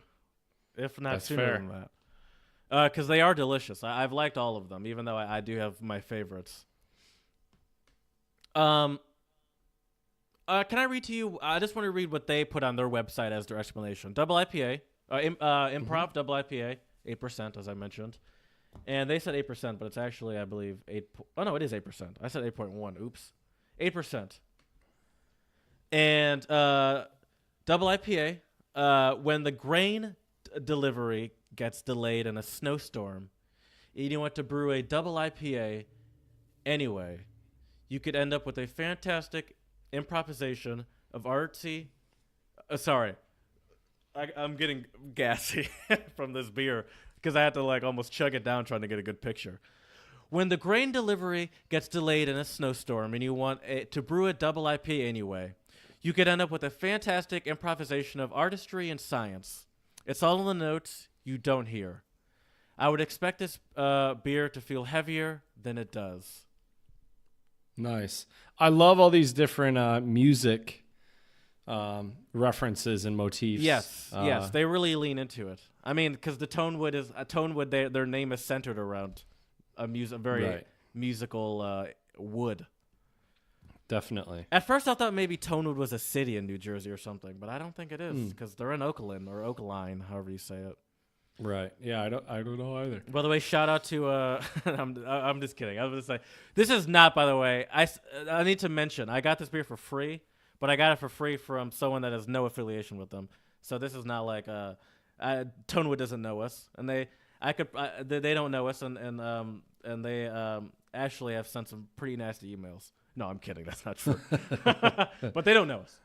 if not sooner than that. Because they are delicious. I've liked all of them, even though I do have my favorites. Can I read to you? I just want to read what they put on their website as their explanation. Double IPA, improv double IPA, 8%, as I mentioned. And they said 8%, but it's actually, I believe, 8. Oh, no, it is 8%. I said 8.1. Oops. 8%. And double IPA, when the grain delivery gets delayed in a snowstorm, and you want to brew a double IPA anyway, you could end up with a fantastic improvisation of artsy. Sorry. I'm getting gassy from this beer because I had to like almost chug it down trying to get a good picture. When the grain delivery gets delayed in a snowstorm and you want to brew a double IPA anyway, you could end up with a fantastic improvisation of artistry and science. It's all in the notes you don't hear. I would expect this beer to feel heavier than it does. Nice. I love all these different music references and motifs. Yes, yes, they really lean into it. I mean, because the Tonewood, their name is centered around a very musical wood. Definitely. At first, I thought maybe Tonewood was a city in New Jersey or something, but I don't think it is because they're in Oakland or Oakline, however you say it. Right. Yeah, I don't know either. By the way, shout out to I'm just kidding. I was gonna say this is not. By the way, I need to mention I got this beer for free, but I got it for free from someone that has no affiliation with them. So this is not like Tonewood doesn't know us, and they don't know us, and they actually have sent some pretty nasty emails. No, I'm kidding. That's not true. But they don't know us.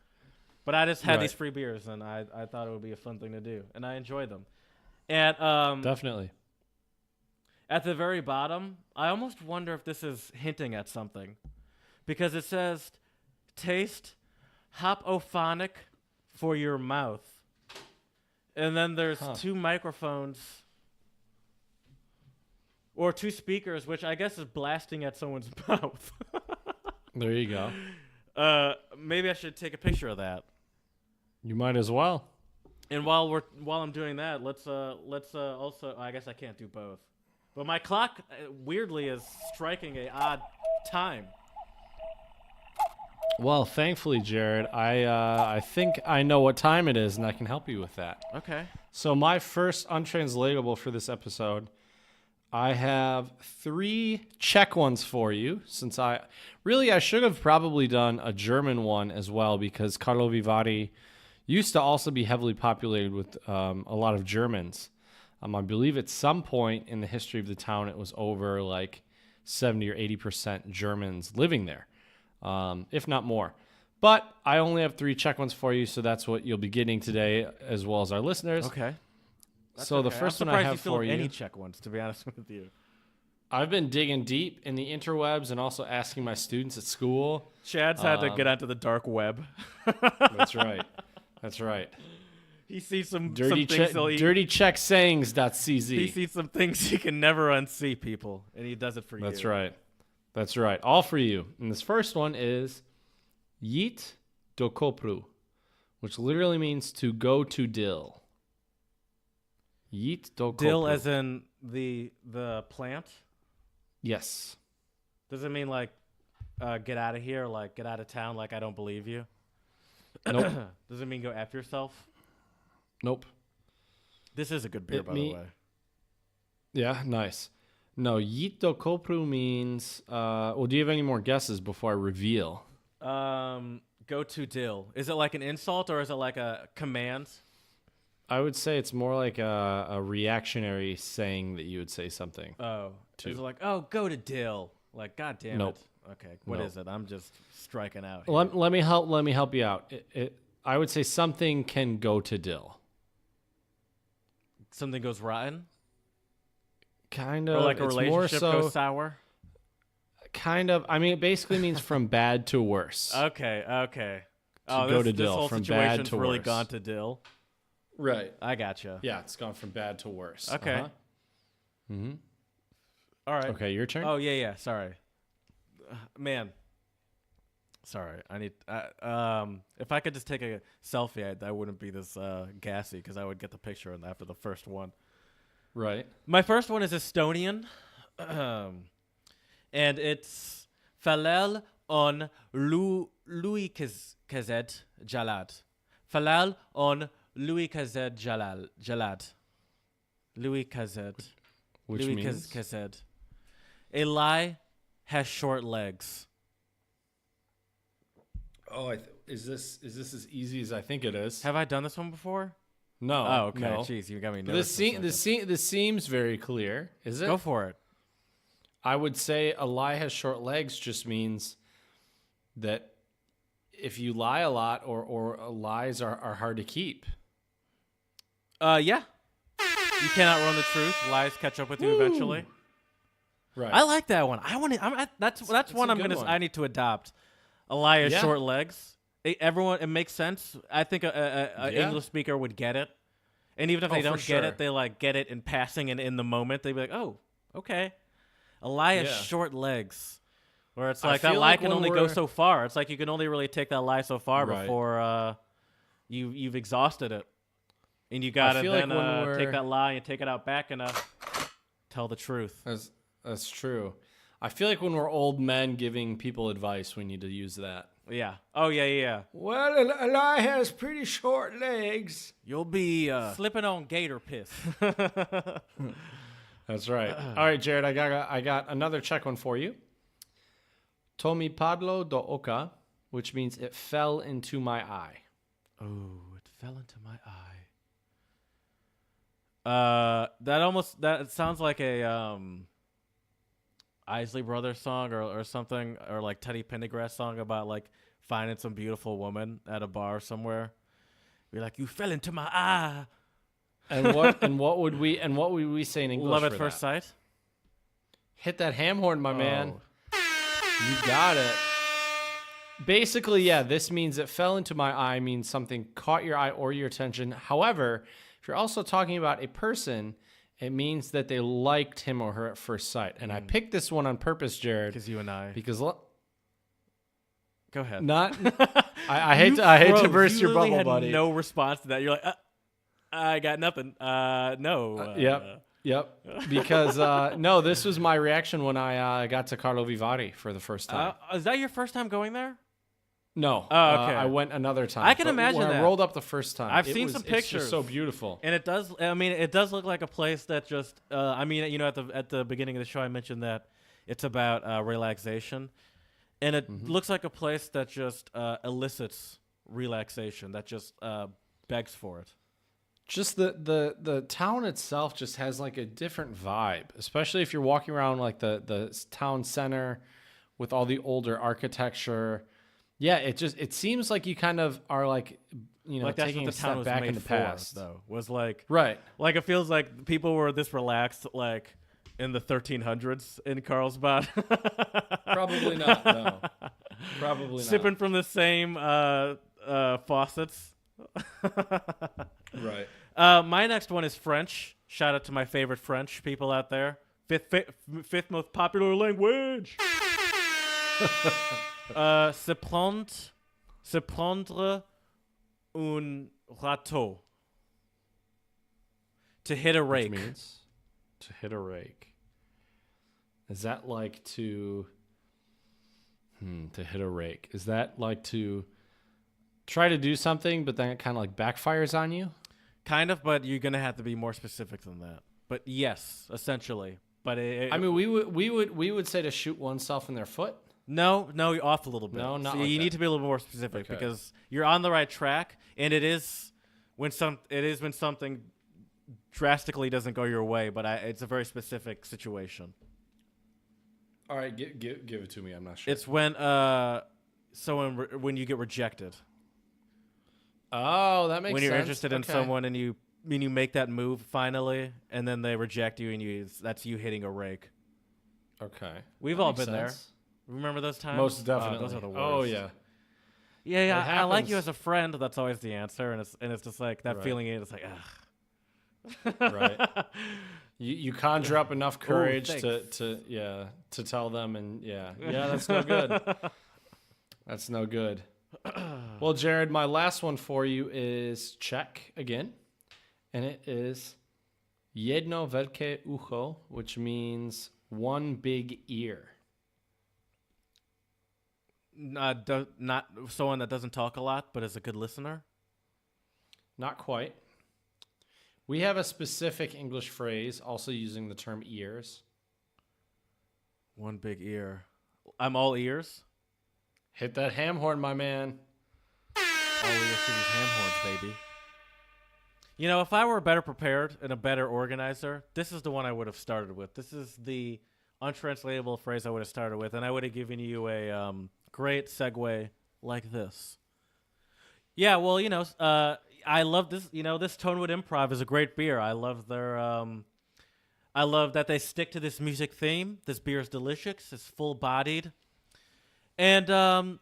But I just had these free beers, and I thought it would be a fun thing to do, and I enjoyed them. And Definitely. at the very bottom, I almost wonder if this is hinting at something, because it says, "Taste hopophonic for your mouth," and then there's two microphones or two speakers, which I guess is blasting at someone's mouth. There you go. Maybe I should take a picture of that. You might as well. And while I'm doing that, let's also, I guess I can't do both. But my clock weirdly is striking a odd time. Well, thankfully, Jared, I think I know what time it is, and I can help you with that. Okay. So my first untranslatable for this episode, I have 3 Czech ones for you, since I should have probably done a German one as well, because Karlovy Vary used to also be heavily populated with a lot of Germans. I believe at some point in the history of the town, it was over like 70 or 80% Germans living there, if not more. But I only have 3 Czech ones for you, so that's what you'll be getting today, as well as our listeners. Okay. So the first one I have for you. Any Czech ones, to be honest with you. I've been digging deep in the interwebs and also asking my students at school. Chad's had to get onto the dark web. That's right. That's right. He sees some dirty Czech sayings.cz. He sees some things he can never unsee, people, and he does it for you. That's right. That's right. All for you. And this first one is Jít do kopru, which literally means to go to dill. Jít do kopru. Dill as in the plant? Yes. Does it mean like get out of here, like get out of town, like I don't believe you? Nope. Does it mean go F yourself? Nope. This is a good beer, by the way. Yeah, nice. No, Jít do kopru means... well, do you have any more guesses before I reveal? Go to dill. Is it like an insult or is it like a command? I would say it's more like a reactionary saying that you would say something. Oh. Is it like, oh, go to dill? Like, God damn Nope. it. Okay, what is it? I'm just striking out. Let me help you out. I would say something can go to dill. Something goes rotten? Kind of. Or like a relationship goes sour? Kind of. I mean, it basically means from bad to worse. Okay. Go to dill. This whole from situation's bad to really worse. gone to dill. Right. I gotcha. Yeah, it's gone from bad to worse. Okay. Mm-hmm. All right. Okay, your turn? Oh, yeah. Sorry. Man. Sorry. I need... if I could just take a selfie, I wouldn't be this gassy because I would get the picture after the first one. Right. My first one is Estonian. And it's Falel on Louis Kazed Jalad. Falel on Louis Kazed Jalad. Louis Kazed. Which Louis means? Kazed. A lie has short legs. Oh, is this as easy as I think it is? Have I done this one before? No. Oh, okay. No. Jeez, you got me nervous. This seems very clear. Is it? Go for it. I would say a lie has short legs just means that if you lie a lot or lies are hard to keep. Yeah. You cannot run the truth. Lies catch up with you eventually. Right. I like that one. That's one I'm gonna. I need to adopt. A lie has short legs. It makes sense. I think a English speaker would get it, and even if they don't get it, they like get it in passing and in the moment. They'd be like, "Oh, okay." A lie has short legs, where it's like that lie can only go so far. It's like you can only really take that lie so far before you've exhausted it, and you gotta then take that lie and take it out back and tell the truth. That's true. I feel like when we're old men giving people advice, we need to use that. Yeah. Oh, yeah. Well, Eli has pretty short legs. You'll be slipping on gator piss. That's right. All right, Jared, I got another Czech one for you. To mi padlo do oka, which means it fell into my eye. Oh, it fell into my eye. That sounds like a Isley Brothers song or something, or like Teddy Pendergrass song about like finding some beautiful woman at a bar somewhere. Be like, you fell into my eye. And what would we say in English? Love at for first that? sight. Hit that ham horn, my man. You got it. Basically, yeah, this means it fell into my eye means something caught your eye or your attention. However, if you're also talking about a person, it means that they liked him or her at first sight. And I picked this one on purpose, Jared. Because you and I. Go ahead. I hate to burst your bubble, had buddy. No response to that. You're like, I got nothing. No. Yep. Because no, this was my reaction when I got to Karlovy Vary for the first time. Is that your first time going there? No. Oh, okay. I went another time. I can imagine when that. I rolled up the first time. I've seen some It's pictures. just so beautiful. And it does. I mean, it does look like a place that just. I mean, you know, at the beginning of the show, I mentioned that it's about relaxation, and it looks like a place that just elicits relaxation. That just begs for it. Just the town itself just has like a different vibe, especially if you're walking around like the town center with all the older architecture. Yeah, it seems like you kind of are like, you know, like that's taking what a the town step was back made in the for, past. though, was like Right. Like it feels like people were this relaxed, like in the 1300s in Carlsbad. Probably not. No. Probably not. Sipping from the same faucets. Right. My next one is French. Shout out to my favorite French people out there. Fifth most popular language. Se prendre un râteau. To hit a rake. Which means to hit a rake. Is that like to hit a rake? Is that like to try to do something, but then it kind of like backfires on you? Kind of, but you're gonna have to be more specific than that. But yes, essentially. But I mean, we would say to shoot oneself in their foot. No, you're off a little bit. No, not so like you that. need to be a little more specific Okay. because you're on the right track, and it is when something drastically doesn't go your way, but it's a very specific situation. All right, give it to me. I'm not sure. It's when when you get rejected. Oh, that makes sense. When you're interested in Okay. someone and you make that move finally, and then they reject you, and that's you hitting a rake. Okay. We've That all makes been there. sense. Remember those times? Most definitely. Those are the worst. Oh yeah. Yeah. It I like happens. you as a friend. That's always the answer, and it's just like that Right. feeling. It's like, ugh. Right. You conjure up enough courage thanks. to tell them, and that's no good. That's no good. Well, Jared, my last one for you is Czech again, and it is jedno velké ucho, which means one big ear. Not someone that doesn't talk a lot, but is a good listener. Not quite. We have a specific English phrase also using the term ears. One big ear. I'm all ears. Hit that ham horn, my man. All ears to these ham horns, baby. You know, if I were better prepared and a better organizer, this is the one I would have started with. This is the untranslatable phrase I would have started with, and I would have given you a great segue like this. Yeah, well, you know, I love this. You know, this Tonewood Improv is a great beer. I love their. I love that they stick to this music theme. This beer is delicious. It's full-bodied, and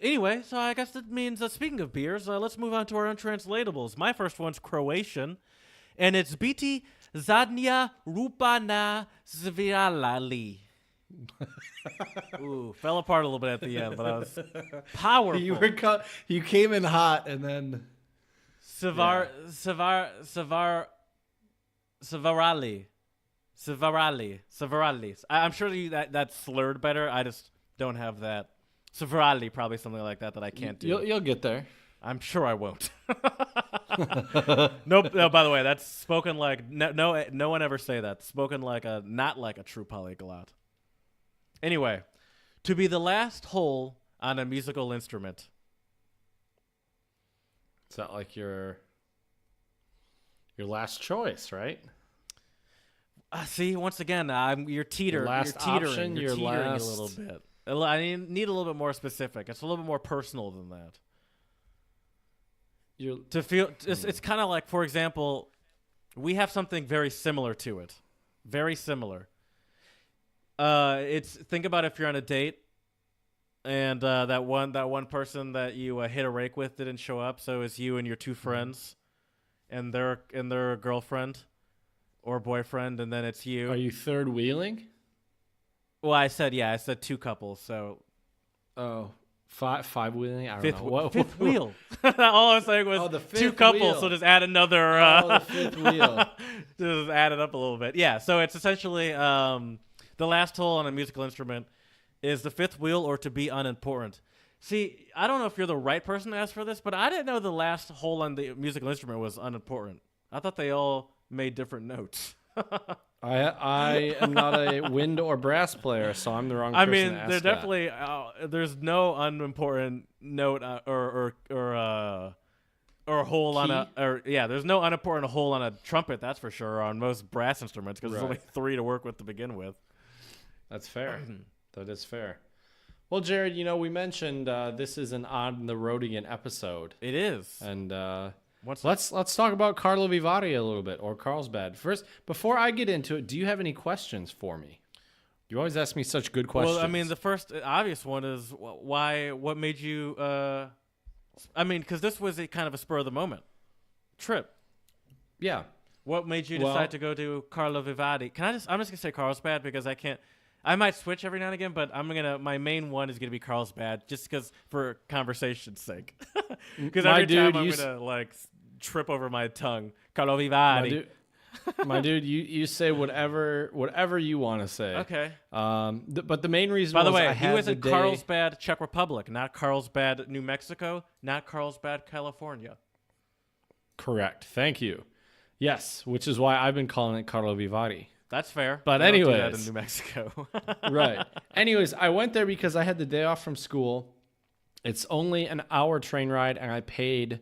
anyway, so I guess that means speaking of beers, let's move on to our untranslatables. My first one's Croatian, and it's Biti Zadnja Rupa na Sviralali. Ooh, fell apart a little bit at the end, but I was powerful. You came in hot, and then Savarali. Severali. I'm sure that's slurred better. I just don't have that. Severali, probably something like that I can't do. You'll get there. I'm sure I won't. Nope. No, by the way, that's spoken like no one ever say that. Spoken like not like a true polyglot. Anyway, to be the last hole on a musical instrument. Is that like your last choice, right? See, once again, you're teetering. Your last you're teetering. option, You're your teetering last... a little bit. I need a little bit more specific. It's a little bit more personal than that. To feel, it's kind of like, for example, we have something very similar to it. Very similar. Think about if you're on a date, and that one person that you hit a rake with didn't show up, so it's you and your two friends, and their girlfriend or boyfriend, and then it's you. Are you third wheeling? Well, I said two couples, so. Oh, five wheeling. I don't know. Fifth wheel. All I was saying was the fifth two couples, wheel. so just add another. The fifth wheel. Just add it up a little bit. Yeah, so it's essentially the last hole on a musical instrument is the fifth wheel or to be unimportant. See, I don't know if you're the right person to ask for this, but I didn't know the last hole on the musical instrument was unimportant. I thought they all made different notes. I am not a wind or brass player, so I'm the wrong person to ask they're that. definitely there's no unimportant note or hole on there's no unimportant hole on a trumpet, that's for sure, on most brass instruments, because there's only 3 to work with to begin with. That's fair. That is fair. Well, Jared, we mentioned this is an On the Road Again episode. It is. And let's talk about Karlovy Vary a little bit, or Carlsbad. First, before I get into it, do you have any questions for me? You always ask me such good questions. Well, the first obvious one is what made you because this was a kind of a spur of the moment trip. Yeah. What made you decide to go to Karlovy Vary? I'm just going to say Carlsbad because I might switch every now and again, but my main one is going to be Carlsbad just because for conversation's sake. Because every time I'm going to trip over my tongue. Karlovy Vary. My dude, you say whatever you want to say. Okay. But the main reason By the was way, I had he was in Carlsbad, Czech Republic, not Carlsbad, New Mexico, not Carlsbad, California. Correct. Thank you. Yes, which is why I've been calling it Karlovy Vary. That's fair. But anyways, anyways, don't do that in New Mexico. Right. Anyways, I went there because I had the day off from school. It's only an hour train ride, and I paid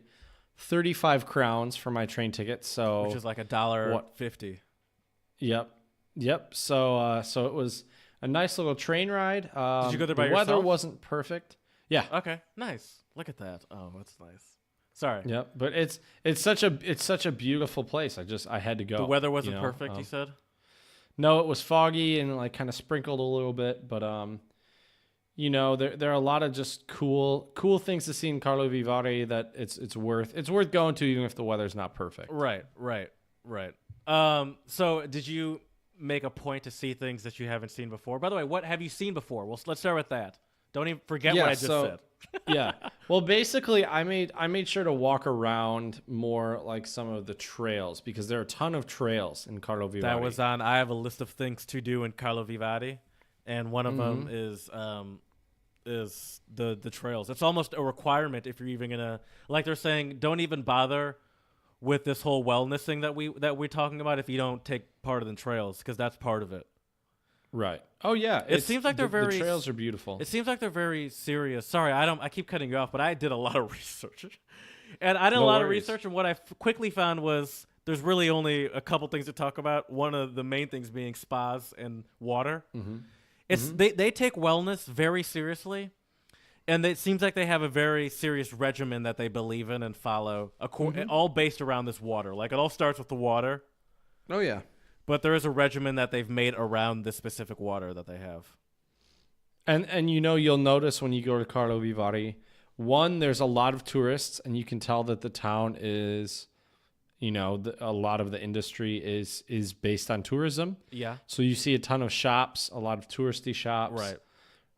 35 crowns for my train ticket. So which is like $1.50. Yep. So it was a nice little train ride. Did you go there by yourself? The weather yourself? wasn't perfect. Yeah. Okay. Nice. Look at that. Oh, that's nice. Sorry. Yep. But it's such a beautiful place. I had to go. The weather wasn't perfect, you said? No, it was foggy and kind of sprinkled a little bit, but there are a lot of just cool things to see in Karlovy Vary that it's worth going to even if the weather's not perfect. Right. So did you make a point to see things that you haven't seen before? By the way, what have you seen before? Well, let's start with that. Don't even forget what I just said. Yeah. Well, basically, I made sure to walk around more like some of the trails because there are a ton of trails in Karlovy Vary. That was on. I have a list of things to do in Karlovy Vary, and one of them is the trails. It's almost a requirement if you're even gonna, like they're saying, don't even bother with this whole wellness thing that we're talking about if you don't take part of the trails, because that's part of it. Right. Oh yeah. It seems like the trails are beautiful. It seems like they're very serious. Sorry, I keep cutting you off, but I did a lot of research. And I did a lot of research, and what I quickly found was there's really only a couple things to talk about. One of the main things being spas and water. They take wellness very seriously, and it seems like they have a very serious regimen that they believe in and follow, all based around this water. Like it all starts with the water. Oh yeah. But there is a regimen that they've made around this specific water that they have. And you'll notice when you go to Karlovy Vary, one, there's a lot of tourists, and you can tell that the town is, a lot of the industry is based on tourism. Yeah. So you see a ton of shops, a lot of touristy shops. Right.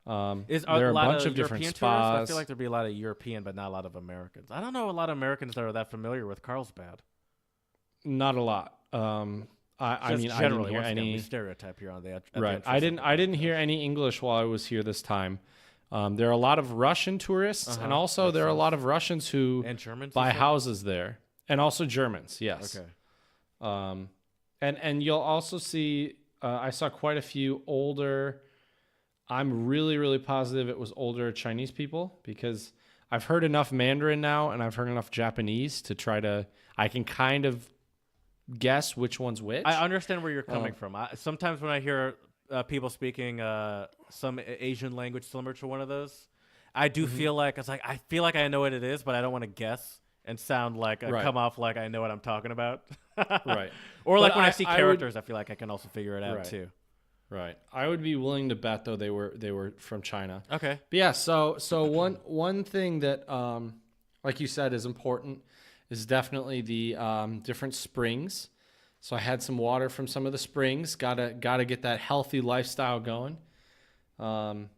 There are a bunch of different spas. Tourists? I feel like there'd be a lot of European, but not a lot of Americans. I don't know a lot of Americans that are that familiar with Carlsbad. Not a lot. I mean, I didn't generally, hear once again, any. we stereotype here on the at the Right. I didn't hear any English while I was here this time. There are a lot of Russian tourists, and also there are a lot of Russians who and Germans buy houses there, and also Germans. Yes. Okay. And you'll also see. I saw quite a few older. I'm really positive it was older Chinese people because I've heard enough Mandarin now, and I've heard enough Japanese to try to. I can kind of guess which one's which. I understand where you're coming from. Sometimes when I hear people speaking some Asian language similar to one of those, I do feel like I feel like I know what it is, but I don't want to guess and sound like come off like I know what I'm talking about. Right. Or like when I see characters, I feel like I can also figure it out too. Right. I would be willing to bet though they were from China. Okay. But yeah. So one thing that like you said is important is definitely the different springs. So I had some water from some of the springs. Gotta get that healthy lifestyle going. Hashtag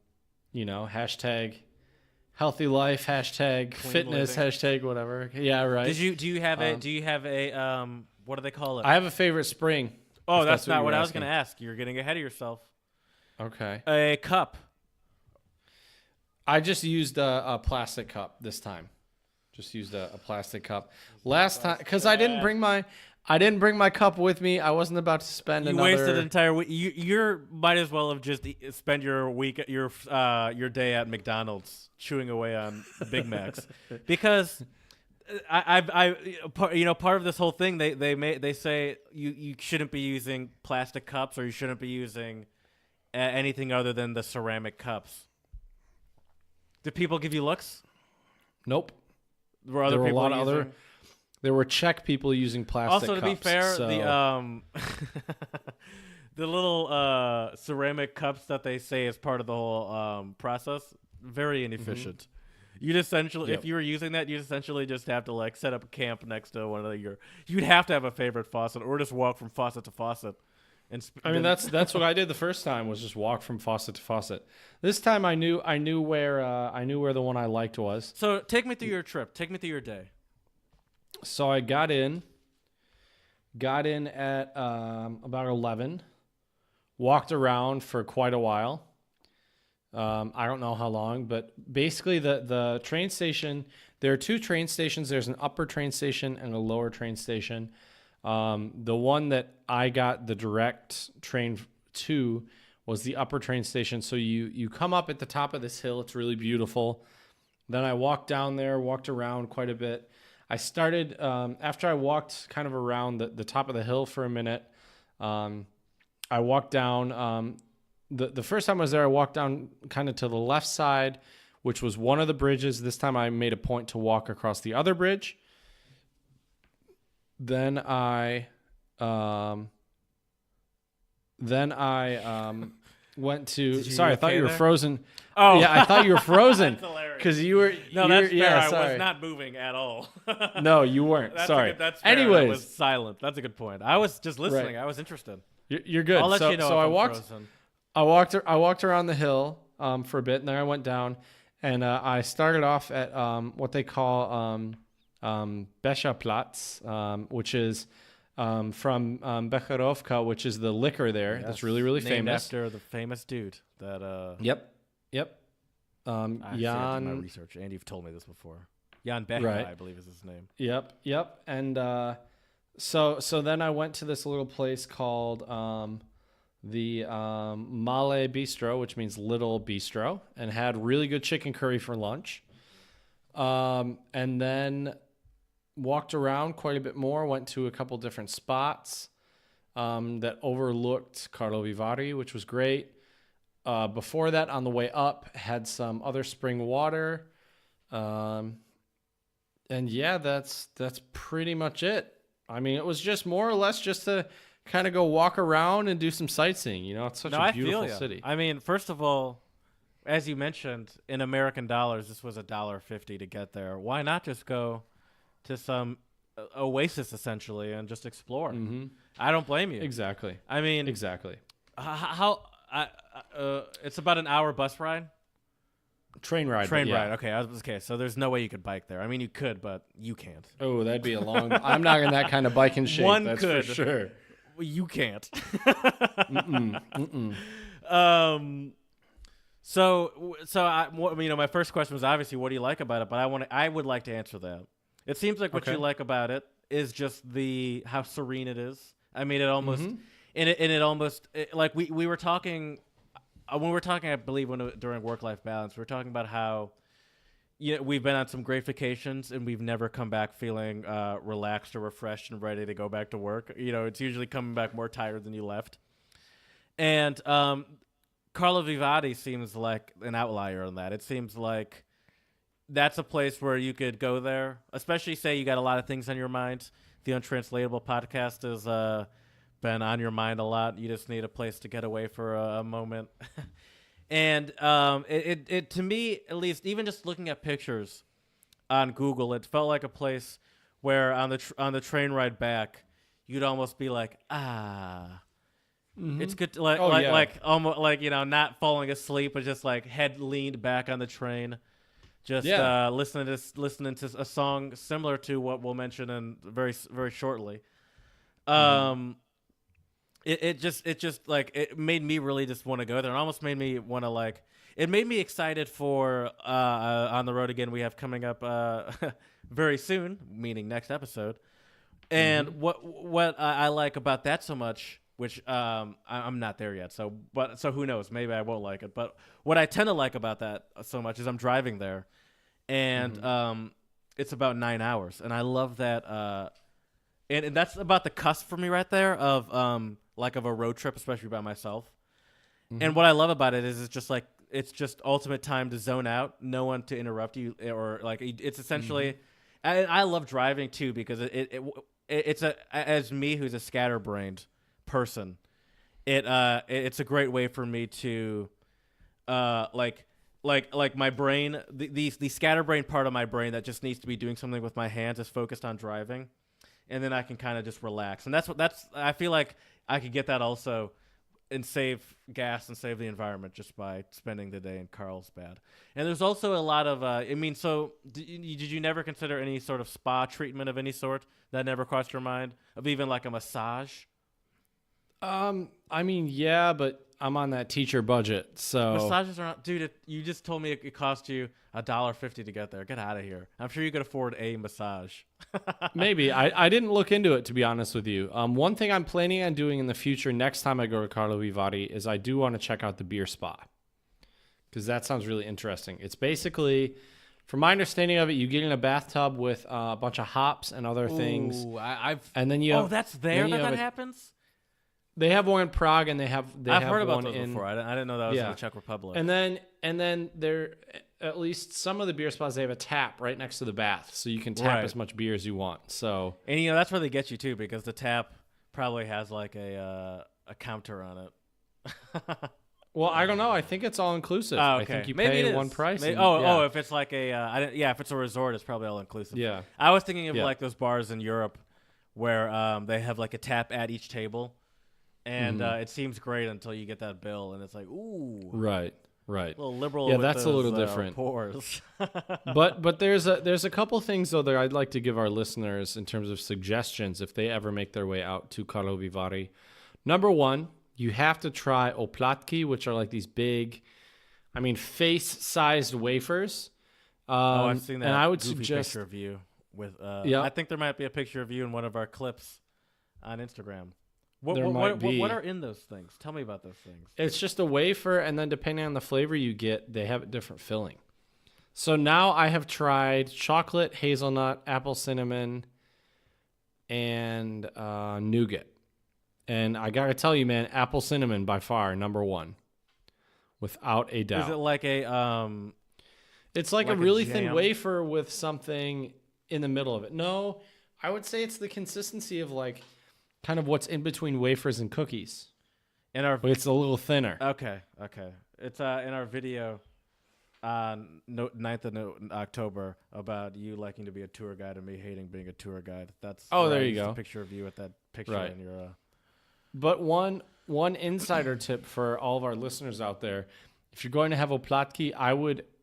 healthy life, hashtag Clean fitness, living. hashtag whatever. Yeah, right. Do you have a what do they call it? I have a favorite spring. Oh, if that's not you what were I was asking. going to ask. You're getting ahead of yourself. Okay. A cup. I just used a plastic cup this time. Just used a plastic cup. Last time, because I didn't bring my cup with me. I wasn't about to spend You wasted an entire week. You might as well have just spend your day at McDonald's chewing away on Big Macs, because part of this whole thing they say you shouldn't be using plastic cups, or you shouldn't be using anything other than the ceramic cups. Did people give you looks? Nope. Were other There were a people lot of using? There were Czech people using plastic Also, cups. to be fair, so- the little ceramic cups that they say is part of the whole process, very inefficient. You'd essentially, if you were using that, you'd essentially just have to like set up a camp next to one of your. You'd have to have a favorite faucet, or just walk from faucet to faucet. And that's what I did the first time, was just walk from faucet to faucet. This time I knew where the one I liked was. So take me through your trip. Take me through your day. So I got in at about 11, walked around for quite a while. I don't know how long, but basically the train station, there are two train stations. There's an upper train station and a lower train station. The one that I got the direct train to was the upper train station. So you come up at the top of this hill. It's really beautiful. Then I walked down there, walked around quite a bit. I started, after I walked kind of around the top of the hill for a minute, I walked down, the first time I was there, I walked down kind of to the left side, which was one of the bridges. This time I made a point to walk across the other bridge. Then I went to. Sorry, I thought you were frozen. Oh, yeah, I thought you were frozen because you were. No, that's fair. Yeah, I sorry. was not moving at all. No, you weren't. Sorry. That's fair. Anyways, I was silent. That's a good point. I was just listening. Right. I was interested. You're good. I'll let you know. So if I I'm walked. frozen. I walked around the hill for a bit, and then I went down, and I started off at what they call Becherplatz, which is from Becherovka, which is the liquor there. That's really Named famous. after the famous dude that. Yep. I did my Jan. research, and you've told me this before. Jan Becher, Right. I believe is his name. Yep. And so then I went to this little place called the Male Bistro, which means little bistro, and had really good chicken curry for lunch. And then walked around quite a bit more, went to a couple different spots that overlooked Karlovy Vary, which was great. Before that, on the way up, had some other spring water. And yeah, that's pretty much it. I mean, it was just more or less just to kind of go walk around and do some sightseeing. It's such a beautiful city. I mean, first of all, as you mentioned, in American dollars, this was $1.50 to get there. Why not just go to some oasis, essentially, and just explore? Mm-hmm. I don't blame you. Exactly. I mean, Exactly. It's about an hour bus ride? Train ride. Train but yeah. ride. Okay, so there's no way you could bike there. I mean, you could, but you can't. Oh, that'd be a long. I'm not in that kind of biking shape. One that's could. for sure. You can't. Mm-mm, mm-mm. My first question was obviously, what do you like about it? But I would like to answer that. It seems like what you like about it is just how serene it is. I mean, it almost, like we were talking, when we were talking, I believe during work-life balance, we were talking about how, we've been on some great vacations and we've never come back feeling relaxed or refreshed and ready to go back to work. It's usually coming back more tired than you left. And Karlovy Vary seems like an outlier on that. It seems like that's a place where you could go there, especially say you got a lot of things on your mind. The Untranslatable Podcast has been on your mind a lot. You just need a place to get away for a moment. And it to me, at least, even just looking at pictures on Google, it felt like a place where on the train ride back, you'd almost be like, it's good to almost like not falling asleep, but just like head leaned back on the train, just listening to a song similar to what we'll mention in very very shortly. It just like it made me really just want to go there, and almost made me want to it made me excited for On the Road Again we have coming up very soon, meaning next episode. And what I like about that so much, which I'm not there yet, so who knows, maybe I won't like it. But what I tend to like about that so much is I'm driving there, and it's about 9 hours, and I love that. And that's about the cusp for me right there of of a road trip, especially by myself. And what I love about it is it's just ultimate time to zone out, no one to interrupt you, or it's essentially. I love driving too because it's as me who's a scatterbrained person, it's a great way for me to like my brain, the scatterbrained part of my brain that just needs to be doing something with my hands is focused on driving, and then I can kind of just relax. And that's I feel like I could get that also and save gas and save the environment just by spending the day in Carlsbad. And there's also a lot of so did you never consider any sort of spa treatment of any sort? That never crossed your mind, of even like a massage? Yeah, but I'm on that teacher budget, so massages are not, dude. You just told me it cost you $1.50 to get there. Get out of here. I'm sure you could afford a massage. Maybe. I didn't look into it, to be honest with you. One thing I'm planning on doing in the future, next time I go to Karlovy Vary, is I do want to check out the beer spa, because that sounds really interesting. It's basically, from my understanding of it, you get in a bathtub with a bunch of hops and other things. And then that's there that happens? They have one in Prague, and I've heard about those before. I didn't know that was in the Czech Republic. And then there, at least some of the beer spas, they have a tap right next to the bath, so you can tap as much beer as you want. So, and that's where they get you too, because the tap probably has like a counter on it. Well, I don't know. I think it's all inclusive. Oh, okay. I think you pay one price. If it's like if it's a resort, it's probably all inclusive. Yeah. I was thinking of like those bars in Europe where they have like a tap at each table. And it seems great until you get that bill, and it's like, ooh, right. A little liberal. Yeah, with that's those, a little different. Pours. but there's a couple things though that I'd like to give our listeners in terms of suggestions if they ever make their way out to Karlovy Vary. Number one, you have to try oplatky, which are like these big, face-sized wafers. I've seen that. And I would goofy suggest picture of you with. I think there might be a picture of you in one of our clips on Instagram. What are in those things? Tell me about those things. It's just a wafer, and then depending on the flavor you get, they have a different filling. So now I have tried chocolate, hazelnut, apple cinnamon, and nougat. And I got to tell you, man, apple cinnamon by far number one, without a doubt. Is it like a It's like a really thin wafer with something in the middle of it. No, I would say it's the consistency of like kind of what's in between wafers and cookies. But it's a little thinner. Okay. It's in our video on 9th of October about you liking to be a tour guide and me hating being a tour guide. That's there you go. A picture of you with that picture in your. But one insider tip for all of our listeners out there: if you're going to have oplatky,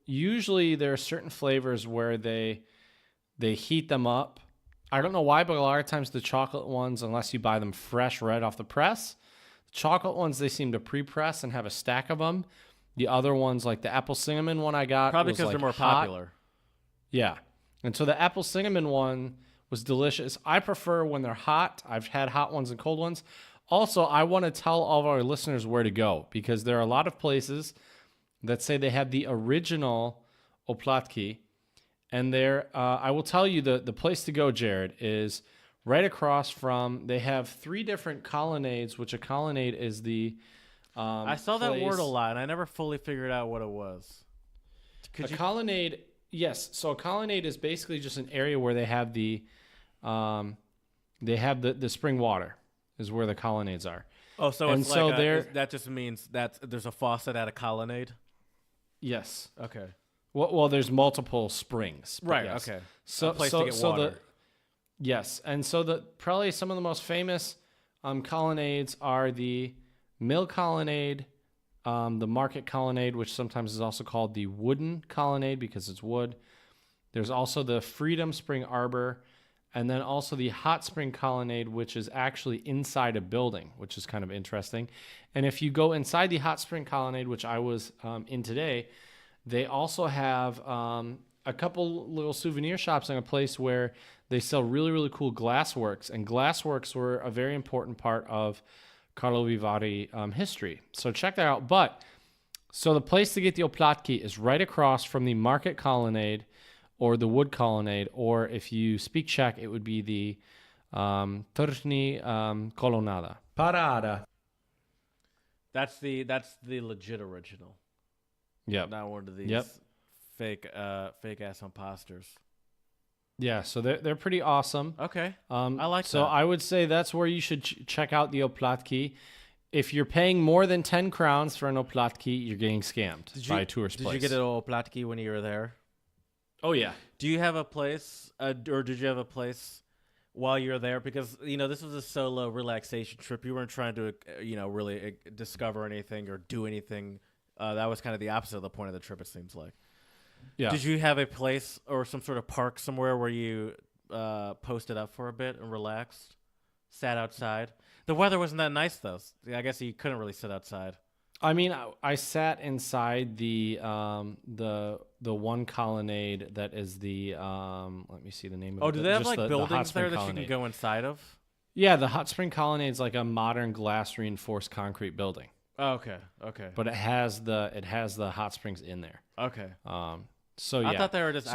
usually there are certain flavors where they heat them up I don't know why, but a lot of times the chocolate ones, unless you buy them fresh right off the press, the chocolate ones, they seem to pre-press and have a stack of them. The other ones, like the apple cinnamon one I got, Probably was because like they're more hot. popular. Yeah. And so the apple cinnamon one was delicious. I prefer when they're hot. I've had hot ones and cold ones. Also, I want to tell all of our listeners where to go because there are a lot of places that say they have the original oplatki. And there, I will tell you the place to go, Jared, is right across from, they have 3 different colonnades, which a colonnade is the I saw that place. word a lot, and I never fully figured out what it was. Colonnade, yes. So a colonnade is basically just an area where they have the spring water is where the colonnades are. Oh, so And it's so like there- that just means that there's a faucet at a colonnade? Yes. Okay. Well, there's multiple springs. but Right, yes. okay. So, A place so, to get so water. yes. And so probably some of the most famous colonnades are the Mill Colonnade, the Market Colonnade, which sometimes is also called the Wooden Colonnade because it's wood. There's also the Freedom Spring Arbor, and then also the Hot Spring Colonnade, which is actually inside a building, which is kind of interesting. And if you go inside the Hot Spring Colonnade, which I was in today, they also have a couple little souvenir shops and a place where they sell really, really cool glassworks. And glassworks were a very important part of Karlovy Vary history. So check that out. But so the place to get the oplatki is right across from the Market Colonnade or the Wood Colonnade, or if you speak Czech, it would be the Tržní Kolonada. Parada. That's the legit original. Yep. Not one of these fake ass imposters. Yeah, so they're pretty awesome. Okay. I like so that. I would say that's where you should check out the oplatki. If you're paying more than 10 crowns for an oplatki, you're getting scammed by a tourist place. Did you get an oplatki when you were there? Oh, yeah. Do you have a place, or did you have a place while you were there? Because, this was a solo relaxation trip. You weren't trying to, really discover anything or do anything. That was kind of the opposite of the point of the trip, it seems like. Yeah. Did you have a place or some sort of park somewhere where you posted up for a bit and relaxed, sat outside? The weather wasn't that nice, though. I guess you couldn't really sit outside. I mean, I sat inside the one colonnade that is the let me see the name of it. Oh, do they have Just like the Hot buildings Spring there that Colonnade. you can go inside of? Yeah, the Hot Spring Colonnade is like a modern glass reinforced concrete building, Oh, okay. but it has the hot springs in there. Okay. So yeah, I thought they were just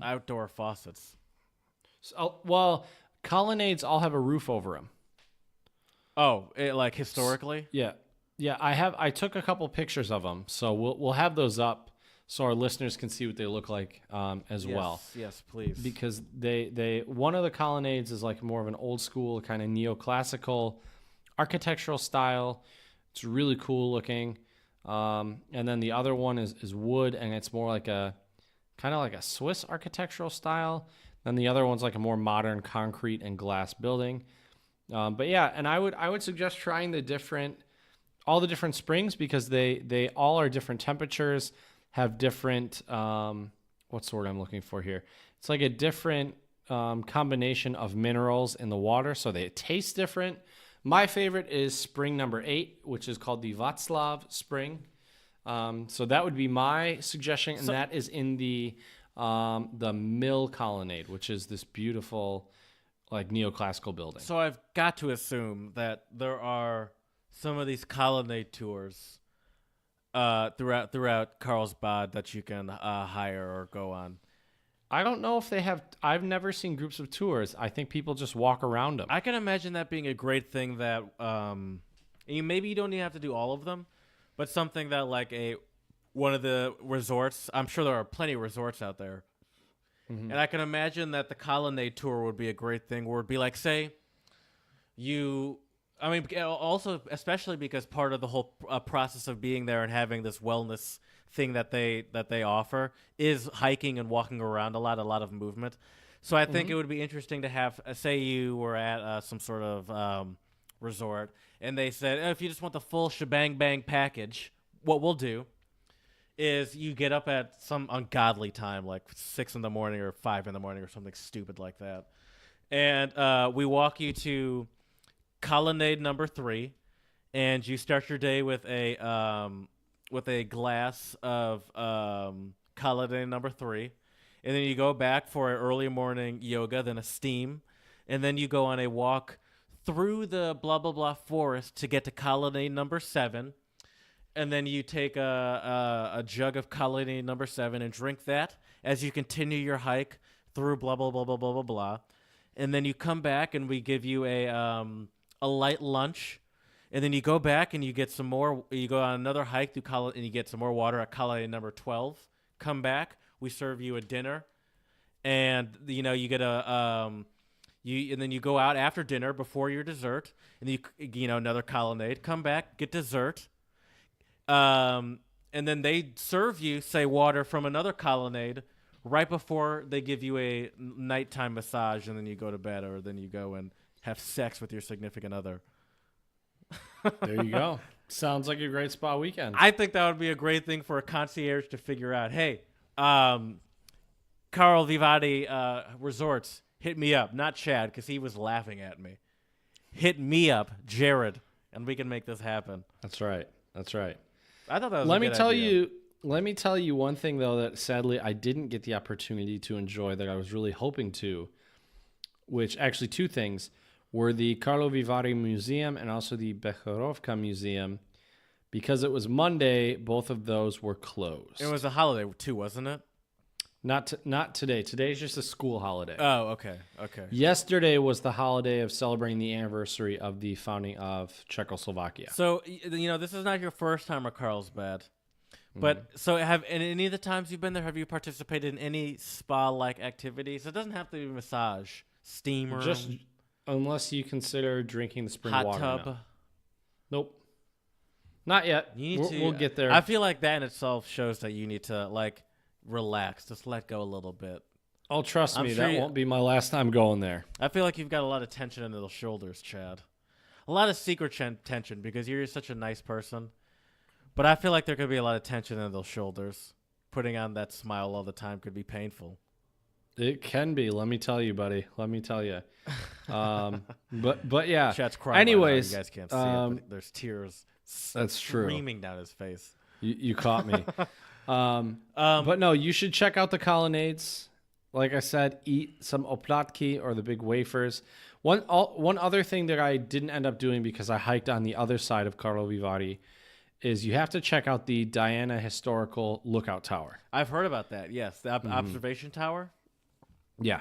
outdoor faucets. So, well, colonnades all have a roof over them. Oh, like historically? Yeah. I took a couple pictures of them, so we'll have those up so our listeners can see what they look like as well. Yes, please. Because they one of the colonnades is like more of an old school kind of neoclassical architectural style. It's really cool looking. And then the other one is wood, and it's more like a kind of like a Swiss architectural style. Then the other one's like a more modern concrete and glass building. But yeah, and I would suggest trying all the different springs because they all are different temperatures, have different what's the word I'm looking for here? It's like a different combination of minerals in the water, so they taste different. My favorite is spring number 8, which is called the Václav Spring. So that would be my suggestion, and that is in the Mill Colonnade, which is this beautiful, like neoclassical building. So I've got to assume that there are some of these colonnade tours throughout Carlsbad that you can hire or go on. I don't know if they have. I've never seen groups of tours. I think people just walk around them. I can imagine that being a great thing that maybe you don't even have to do all of them, but something that like one of the resorts. I'm sure there are plenty of resorts out there, and I can imagine that the colonnade tour would be a great thing. Where it'd be like, say, also especially because part of the whole process of being there and having this wellness thing that they offer is hiking and walking around a lot of movement. So I think it would be interesting to have, say you were at some sort of resort and they said, if you just want the full shebang bang package, what we'll do is you get up at some ungodly time, like 6 a.m. or 5 a.m. or something stupid like that. And we walk you to colonnade number 3, and you start your day with a glass of colonnade number 3, and then you go back for an early morning yoga, then a steam, and then you go on a walk through the blah blah blah forest to get to colonnade number 7, and then you take a jug of colonnade number 7 and drink that as you continue your hike through blah blah blah blah blah blah blah. And then you come back and we give you a light lunch, and then you go back and you get some more. You go on another hike through and you get some more water at colonnade number 12. Come back, we serve you a dinner, and you get and then you go out after dinner before your dessert, and another colonnade. Come back, get dessert, and then they serve you say water from another colonnade right before they give you a nighttime massage, and then you go to bed, or then you go and have sex with your significant other. There you go. Sounds like a great spa weekend. I think that would be a great thing for a concierge to figure out. Hey, Karlovy Vary Resorts, hit me up. Not Chad, because he was laughing at me. Hit me up, Jared, and we can make this happen. That's right. That's right. I thought that was Let a me good tell idea. you. Let me tell you one thing, though, that sadly I didn't get the opportunity to enjoy that I was really hoping to, which actually two things were the Karlovy Vary Museum and also the Becherovka Museum. Because it was Monday, both of those were closed. It was a holiday, too, wasn't it? Not today. Today's just a school holiday. Oh, okay. Okay. Yesterday was the holiday of celebrating the anniversary of the founding of Czechoslovakia. So, this is not your first time at Carlsbad. But so have in any of the times you've been there, have you participated in any spa-like activities? It doesn't have to be massage, steam room, Just unless you consider drinking the spring hot water. tub. No. Nope. Not yet. You need We'll get there. I feel like that in itself shows that you need to relax, just let go a little bit. Oh, trust I'm me, sure that won't be my last time going there. I feel like you've got a lot of tension in those shoulders, Chad. A lot of secret tension because you're such a nice person. But I feel like there could be a lot of tension in those shoulders. Putting on that smile all the time could be painful. It can be. Let me tell you, buddy. Let me tell you. But yeah. Chad's crying. Anyways, right now. You guys can't see it, but there's tears. That's true. Streaming down his face. You caught me. But no, you should check out the colonnades. Like I said, eat some oplatki or the big wafers. One other thing that I didn't end up doing because I hiked on the other side of Karlovy Vary is you have to check out the Diana Historical Lookout Tower. I've heard about that. Yes, the observation tower. Yeah.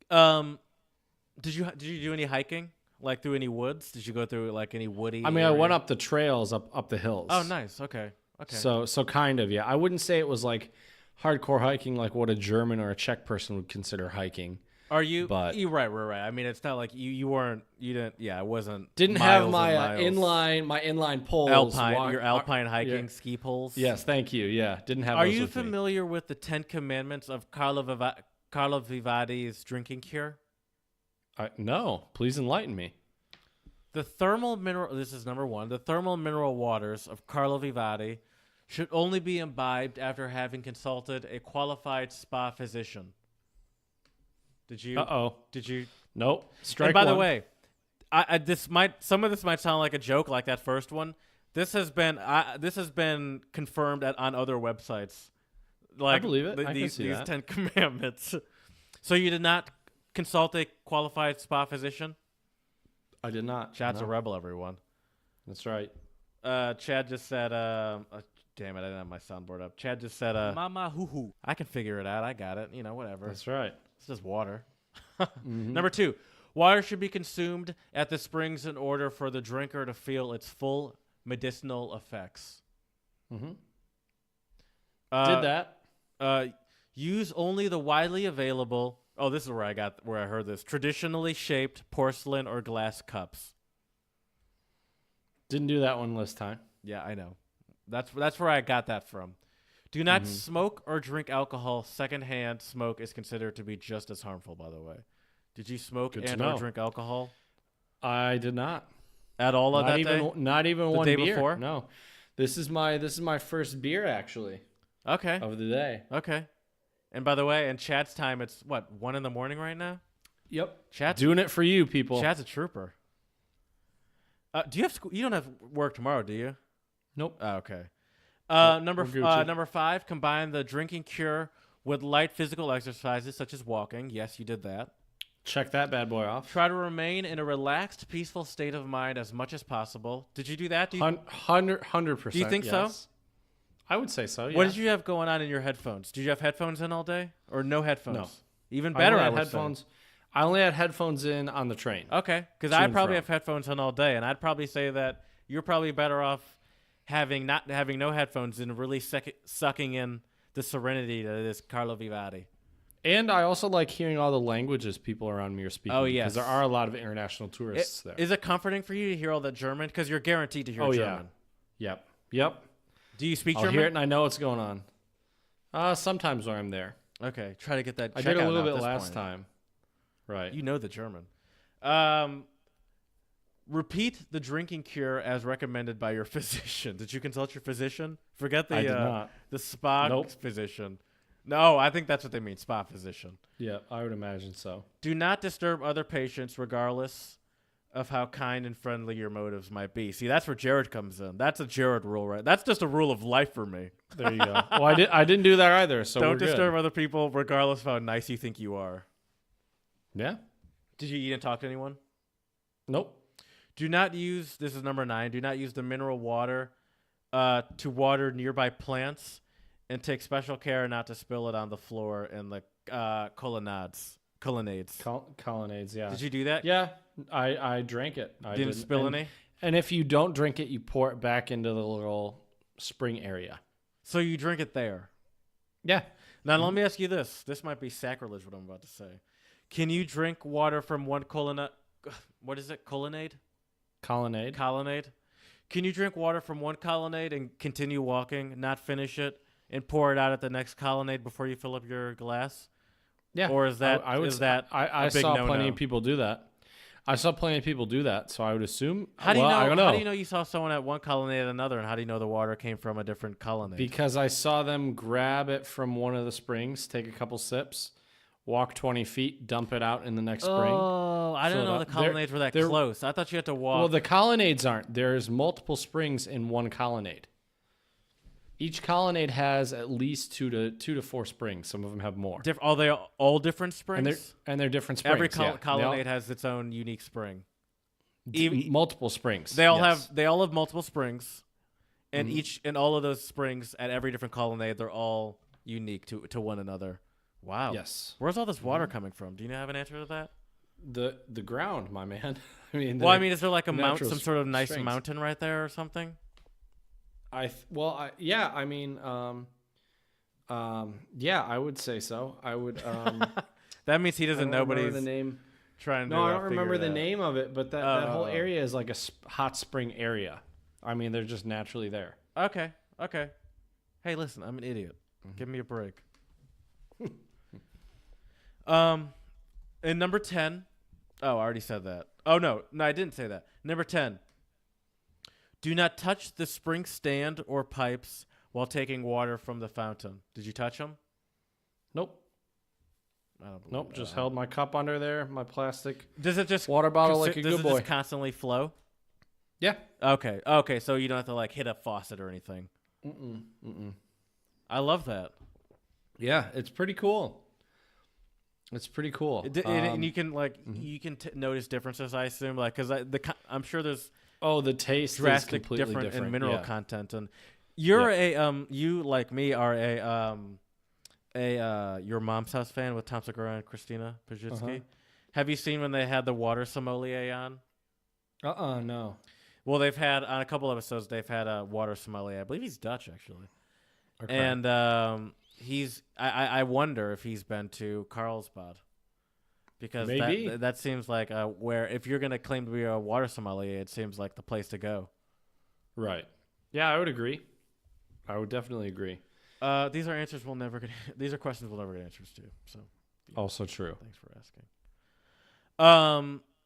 Did you do any hiking? Like through any woods? Did you go through like any woody? I mean, area? I went up the trails up the hills. Oh, nice. Okay. So kind of, yeah. I wouldn't say it was like hardcore hiking like what a German or a Czech person would consider hiking. Are you? But you right. I mean, it's not like you weren't. You didn't. Yeah, it wasn't. Didn't have my inline poles. Your alpine hiking ski poles. Yes, thank you. Yeah, didn't have. Are those you with me. familiar with the 10 Commandments of Karlovy Vary's drinking cure? No, please enlighten me. The thermal mineral. This is number 1. The thermal mineral waters of Karlovy Vary should only be imbibed after having consulted a qualified spa physician. Did you? Did you? Nope. Strike and by one. the way, some of this might sound like a joke, like that first one. This has been confirmed on other websites. Like, I believe it. I can see these that. 10 Commandments. So you did not consult a qualified spa physician? I did not. Chad's a rebel, everyone. That's right. Chad just said, damn it, I didn't have my soundboard up. Chad just said, Mama hoo hoo. I can figure it out. I got it. Whatever. That's right. It's just water. Number 2, water should be consumed at the springs in order for the drinker to feel its full medicinal effects. Mm-hmm. Did that. Use only the widely available. Oh, this is where I heard this. Traditionally shaped porcelain or glass cups. Didn't do that one this time. Yeah, I know. That's where I got that from. Do not smoke or drink alcohol. Secondhand smoke is considered to be just as harmful, by the way. Did you smoke or drink alcohol? I did not. At all on that day? Not even The one day beer. before? No. This is my first beer actually Okay. of the day. Okay. And by the way, in Chad's time, it's what, 1 a.m. right now? Yep. Chad's Doing it for you, people. Chad's a trooper. Do you have school? You don't have work tomorrow, do you? Nope. Oh, okay. Nope, Number 5, combine the drinking cure with light physical exercises such as walking. Yes, you did that. Check that bad boy off. Try to remain in a relaxed, peaceful state of mind as much as possible. Did you do that? 100%. Do you think so? I would say so, yeah. What did you have going on in your headphones? Did you have headphones in all day or no headphones? No. Even better, I I only would had headphones. say. I only had headphones in on the train. Okay, because To I and probably from. have headphones on all day, and I'd probably say that you're probably better off having no headphones and really sucking in the serenity that is Karlovy Vary. And I also like hearing all the languages people around me are speaking. Oh, yes. Because there are a lot of international tourists there. Is it comforting for you to hear all that German? Because you're guaranteed to hear German. Yeah. Yep. Do you speak I'll German? hear it and I know what's going on. Sometimes when I'm there. Okay, try to get that. I did a little bit this last point. time. Right. You know the German. Repeat the drinking cure as recommended by your physician. Did you consult your physician? Forget the I did not. the spa Nope. physician. No, I think that's what they mean, spa physician. Yeah, I would imagine so. Do not disturb other patients regardless of how kind and friendly your motives might be. See, that's where Jared comes in. That's a Jared rule, right? That's just a rule of life for me. There you go. Well, I didn't do that either, so Don't we're good. disturb other people regardless of how nice you think you are. Yeah. Did you eat and talk to anyone? Nope. Do not use, this is number 9, do not use the mineral water to water nearby plants, and take special care not to spill it on the floor in the colonnades. Colonnades, yeah. Did you do that? Yeah, I drank it. I Didn't spill any? And if you don't drink it, you pour it back into the little spring area. So you drink it there. Yeah. Now let me ask you this. This might be sacrilege what I'm about to say. Can you drink water from one colonnade? What is it? Colonnade? Colonnade. Can you drink water from one colonnade and continue walking, not finish it, and pour it out at the next colonnade before you fill up your glass? Yeah. Or is that I a big saw no-no? plenty of people do that. I saw plenty of people do that, so I would assume. How do you know? I don't know. How do you know you saw someone at one colonnade and another, and how do you know the water came from a different colonnade? Because I saw them grab it from one of the springs, take a couple sips, walk 20 feet, dump it out in the next spring. Oh, I didn't know the colonnades were that close. I thought you had to walk. Well, the colonnades aren't. There's multiple springs in one colonnade. Each colonnade has at least two to four springs. Some of them have more. Are they all different springs? And they're different springs. Every yeah. colonnade has its own unique spring. Multiple springs. They all yes. have multiple springs, and all of those springs at every different colonnade, they're all unique to one another. Wow. Yes. Where's all this water coming from? Do you have an answer to that? The ground, my man. Is there like a mountain, some sort of nice strings. mountain right there or something? I would say so. I would. That means he doesn't know, but he's the name. Trying to. No, I don't remember the name of it, but that whole area is like a hot spring area. I mean, they're just naturally there. Okay. Hey, listen, I'm an idiot. Give me a break. And number 10. Oh, I already said that. Oh no, I didn't say that. Number 10. Do not touch the spring stand or pipes while taking water from the fountain. Did you touch them? Nope. I don't believe Nope. that. Just held my cup under there, my plastic Does it just water bottle like a does good it boy. just constantly flow? Yeah. Okay. So you don't have to like hit a faucet or anything. I love that. Yeah, it's pretty cool. It's pretty cool. And you can notice differences, I assume, like because I'm sure there's the taste drastic is completely different in mineral yeah. content, and you're you like me are a Your Mom's House fan with Tom Segura and Christina Pajitsky. Have you seen when they had the water sommelier on? No. Well, they've had on a couple episodes. They've had a water sommelier. I believe he's Dutch, actually. Okay. And I wonder if he's been to Carlsbad, because maybe that seems like where if you're gonna claim to be a water sommelier, it seems like the place to go. Right. Yeah, I would agree. I would definitely agree. These are answers we'll never get. These are questions we'll never get answers to. So, also true. Thanks for asking.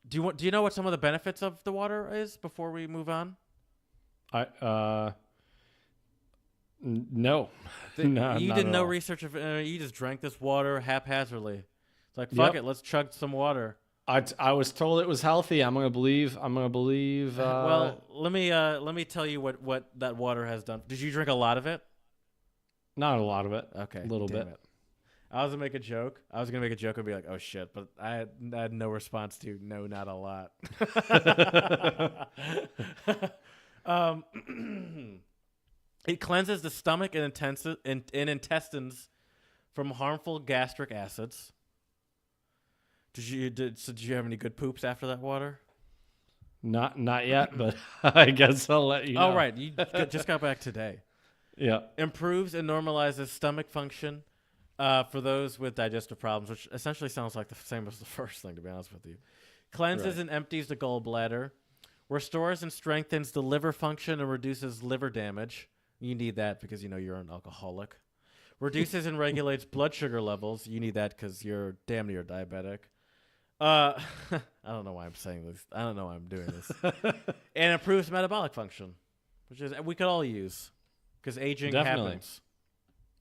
Do you know what some of the benefits of the water is before we move on? No. You did no research of. You just drank this water haphazardly. It's like, fuck it, let's chug some water. I was told it was healthy. I'm gonna believe. Well, let me tell you what that water has done. Did you drink a lot of it? Not a lot of it. Okay, a little bit. It. I was gonna make a joke. And be like, "Oh shit!" But I had no response to no, not a lot. It cleanses the stomach and intestines from harmful gastric acids. Did you have any good poops after that water? Not yet, but I guess I'll let you know. Oh, right. You just got back today. Yeah. Improves and normalizes stomach function for those with digestive problems, which essentially sounds like the same as the first thing, to be honest with you. Cleanses and empties the gallbladder. Restores and strengthens the liver function and reduces liver damage. You need that because, you're an alcoholic. Reduces and regulates blood sugar levels. You need that because you're damn near diabetic. I don't know why I'm saying this. I don't know why I'm doing this. And improves metabolic function, which is we could all use because aging happens.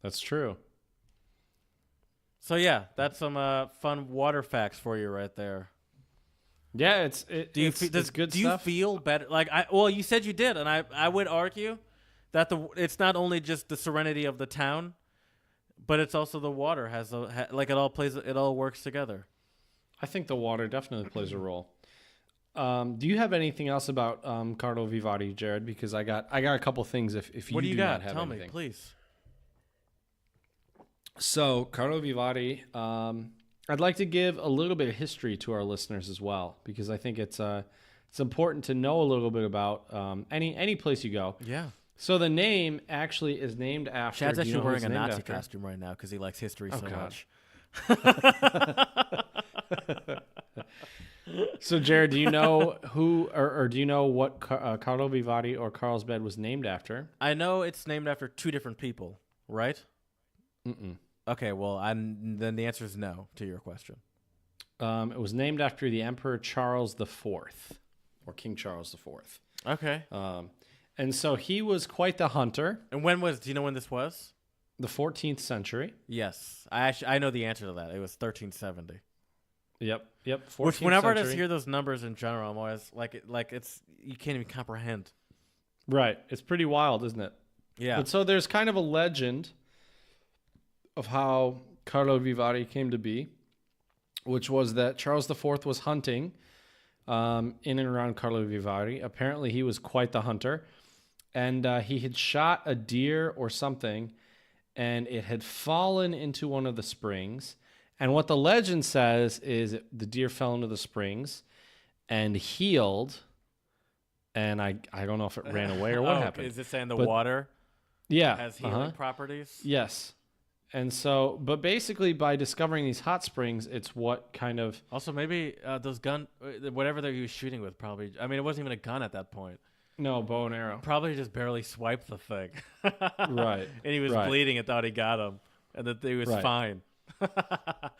That's true. So yeah, that's some fun water facts for you right there. Yeah, it's good stuff. Do you feel better? You said you did, and I would argue that it's not only just the serenity of the town, but it's also the water it all works together. I think the water definitely plays a role. Do you have anything else about Karlovy Vary, Jared? Because I got a couple things. If you what do you got? Not have Tell anything. Me, please. So Karlovy Vary, I'd like to give a little bit of history to our listeners as well, because I think it's important to know a little bit about any place you go. Yeah. So the name actually is named after. Chad's actually wearing a Nazi costume right now because he likes history so much. So Jared, do you know who or do you know what Karlovy Vary or Carlsbad was named after? I know it's named after two different people, right? Mm-mm. Okay, well, then the answer is no to your question. It was named after the Emperor Charles IV, or King Charles IV. Okay. And so he was quite the hunter. And do you know when this was? The 14th century. Yes. I know the answer to that. It was 1370. Yep. Which whenever I just hear those numbers in general, I'm always like it's you can't even comprehend. Right. It's pretty wild, isn't it? Yeah. But so there's kind of a legend of how Karlovy Vary came to be, which was that Charles IV was hunting in and around Karlovy Vary. Apparently, he was quite the hunter, and he had shot a deer or something, and it had fallen into one of the springs. And what the legend says is the deer fell into the springs and healed, and I don't know if it ran away or what happened. Is it saying water has healing properties? Yes. And so, but basically by discovering these hot springs, it's what kind of... Also, maybe those whatever he was shooting with probably... I mean, it wasn't even a gun at that point. No, bow and arrow. Probably just barely swiped the thing. Right. And he was bleeding and thought he got him. And that he was fine.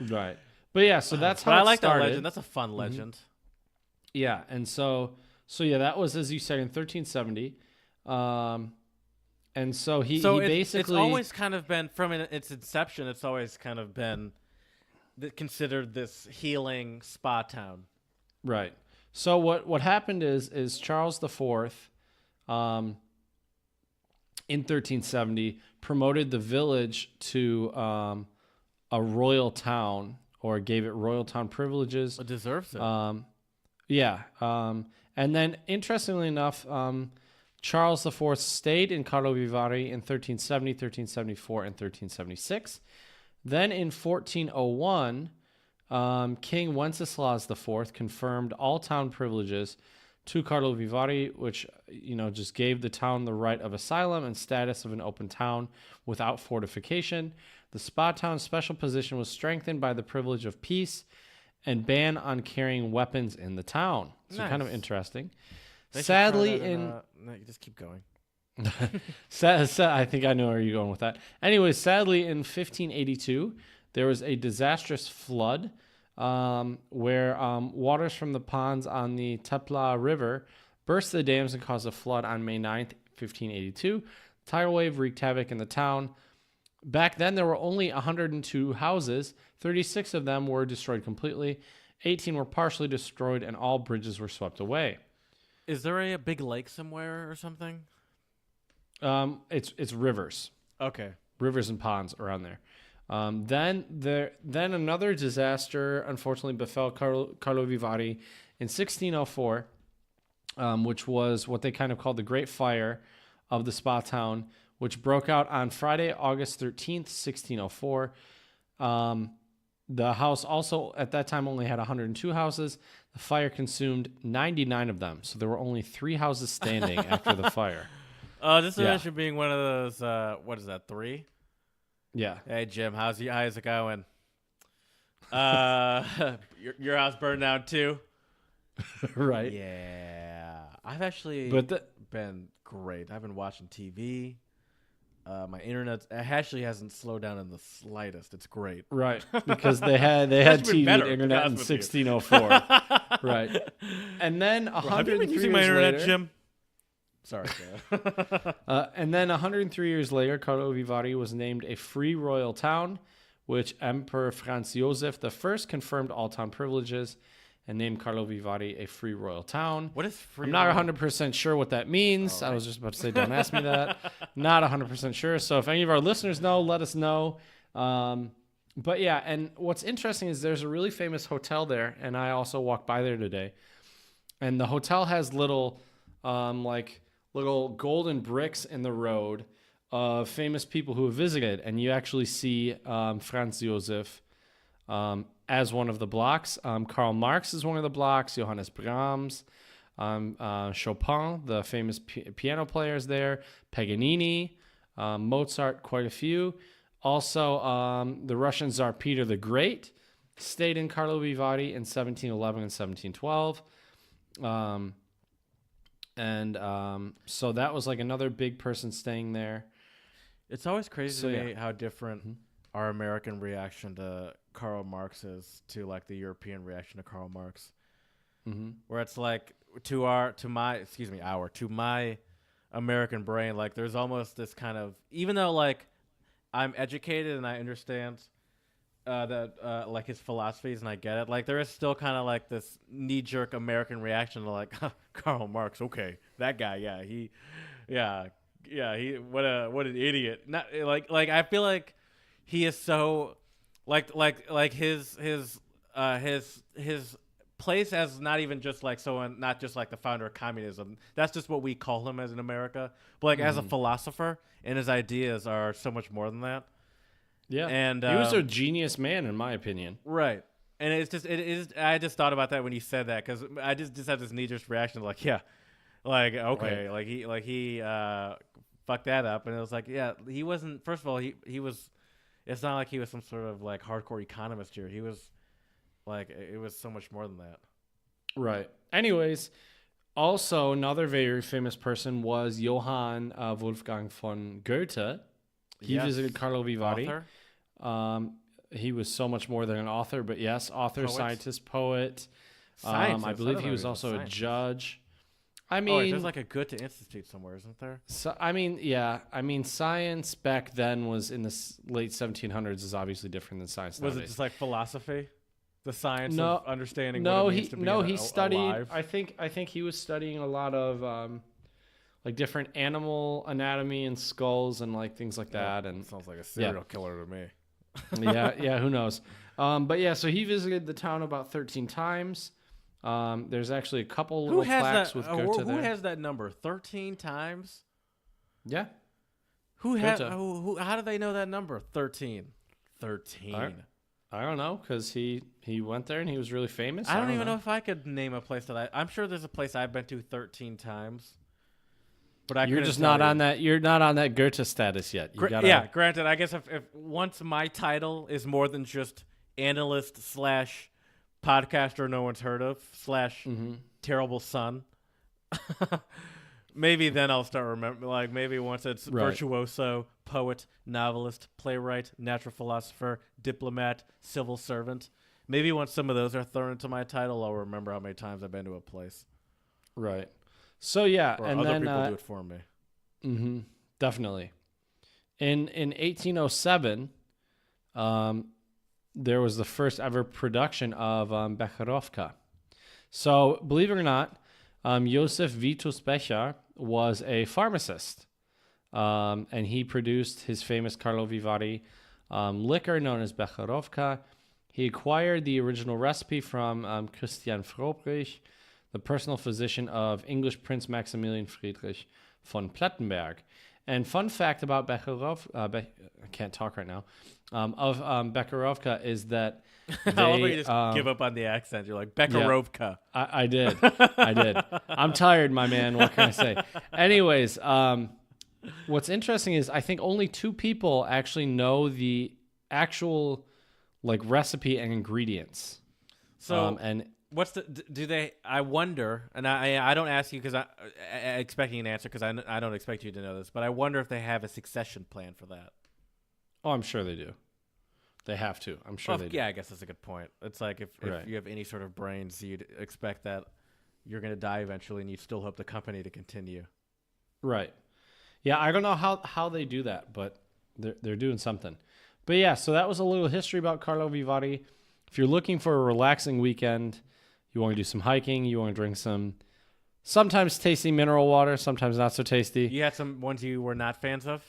Right. But yeah, so that's how I it like started. that legend. That's a fun legend. Mm-hmm. Yeah, and so yeah, that was, as you said, in 1370. And so he basically... It's always kind of been, from its inception, it's always kind of been considered this healing spa town. Right. So what happened is Charles IV, in 1370, promoted the village to a royal town, or gave it royal town privileges. It deserves it. Yeah. And then, interestingly enough, Charles IV stayed in Karlovy Vary in 1370, 1374, and 1376. Then in 1401, King Wenceslas IV confirmed all town privileges to Karlovy Vary, which just gave the town the right of asylum and status of an open town without fortification. The spa town's special position was strengthened by the privilege of peace and ban on carrying weapons in the town. So kind of interesting. Sadly, no, you just keep going. I think I know where you're going with that. Anyway, sadly, in 1582, there was a disastrous flood where waters from the ponds on the Tepla River burst the dams and caused a flood on May 9th, 1582. Tidal wave wreaked havoc in the town. Back then, there were only 102 houses. 36 of them were destroyed completely. 18 were partially destroyed, and all bridges were swept away. Is there a big lake somewhere or something? It's rivers. Okay. Rivers and ponds around there. Then another disaster unfortunately befell Karlovy Vary in 1604, which was what they kind of called the Great Fire of the spa town, which broke out on Friday, August 13th, 1604. The house also at that time only had 102 houses. The fire consumed 99 of them, so there were only 3 houses standing after the fire. This is actually being one of those. What is that? 3? Yeah. Hey Jim, how's it going? Your house burned down too. Right. Yeah, I've actually been great. I've been watching TV. My internet actually hasn't slowed down in the slightest. It's great. Right, because they had TV and internet in 1604. Right, and then 103 have you been using my internet, Jim? Sorry. And then 103 years later, Karlovy Vary was named a free royal town, which Emperor Franz Josef I confirmed all town privileges and named Karlovy Vary a free royal town. What is free? I'm not 100% sure what that means. I was just about to say, don't ask me that. Not 100% sure. So if any of our listeners know, let us know. But yeah, and what's interesting is there's a really famous hotel there, and I also walked by there today. And the hotel has little golden bricks in the road of famous people who have visited, and you actually see Franz Josef as one of the blocks. Karl Marx is one of the blocks. Johannes Brahms, Chopin, the famous piano players there. Paganini, Mozart, quite a few. Also, the Russian Tsar Peter the Great stayed in Karlovy Vary in 1711 and 1712. So that was like another big person staying there. It's always crazy to me how different our American reaction to Karl Marx is to like the European reaction to Karl Marx. Where it's like to my American brain, like there's almost this kind of, even though like I'm educated and I understand that like his philosophies and I get it, like there is still kind of like this knee-jerk American reaction to like Karl Marx. Okay, that guy, he what an idiot. Not like I feel like he is so like his place as not even just like someone, not just like the founder of communism. That's just what we call him as in America. But like as a philosopher, and his ideas are so much more than that. Yeah, and he was a genius man, in my opinion. Right, and it is. I just thought about that when you said that, because I just had this knee-jerk reaction, like okay, right. like he fucked that up, and it was like, yeah, he wasn't. First of all, he was. It's not like he was some sort of like hardcore economist here. He was like, it was so much more than that. Right. Anyways, also another very famous person was Johann Wolfgang von Goethe. He visited Karlovy Vary. He was so much more than an author, but yes, author, scientist, poet. I believe he was also a judge. I mean, there's like a Goethe Institute somewhere, isn't there? So science back then was in the late 1700s is obviously different than science nowadays. Was it just like philosophy, the science of understanding? He studied. Alive? I think he was studying a lot of like different animal anatomy and skulls and like things like that. And sounds like a serial killer to me. yeah, who knows? But yeah, so he visited the town about 13 times. There's actually a couple little plaques with Goethe there. Who has that number? 13 times? Yeah. How do they know that number? 13. 13. I don't know, because he went there and he was really famous. I don't even know if I could name a place that I'm sure there's a place I've been to 13 times. But you're just not on that. You're not on that Goethe status yet. Granted. I guess if once my title is more than just analyst / podcaster no one's heard of / terrible son, maybe then I'll start remembering. Like maybe once it's virtuoso, poet, novelist, playwright, natural philosopher, diplomat, civil servant. Maybe once some of those are thrown into my title, I'll remember how many times I've been to a place. Right. So yeah, or and other then people do it for me. Definitely. In 1807, there was the first ever production of Becherovka. So, believe it or not, Josef Vitus Becher was a pharmacist, and he produced his famous Karlovy Vary liquor known as Becherovka. He acquired the original recipe from Christian Frobrich, the personal physician of English Prince Maximilian Friedrich von Plettenberg. And fun fact about I can't talk right now, Becherovka is that I love how you just give up on the accent. You're like, Becherovka. Yeah, I did. I'm tired, my man. What can I say? Anyways, what's interesting is I think only 2 people actually know the actual recipe and ingredients. So, I wonder, and I don't ask you because I'm expecting an answer because I don't expect you to know this, but I wonder if they have a succession plan for that. Oh, I'm sure they do. They have to. I'm sure they do. Yeah, I guess that's a good point. It's like if you have any sort of brains, you'd expect that you're going to die eventually, and you still hope the company to continue. Right. Yeah, I don't know how they do that, but they're doing something. But yeah, so that was a little history about Karlovy Vary. If you're looking for a relaxing weekend, you want to do some hiking, you want to drink some sometimes tasty mineral water, sometimes not so tasty. You had some ones you were not fans of?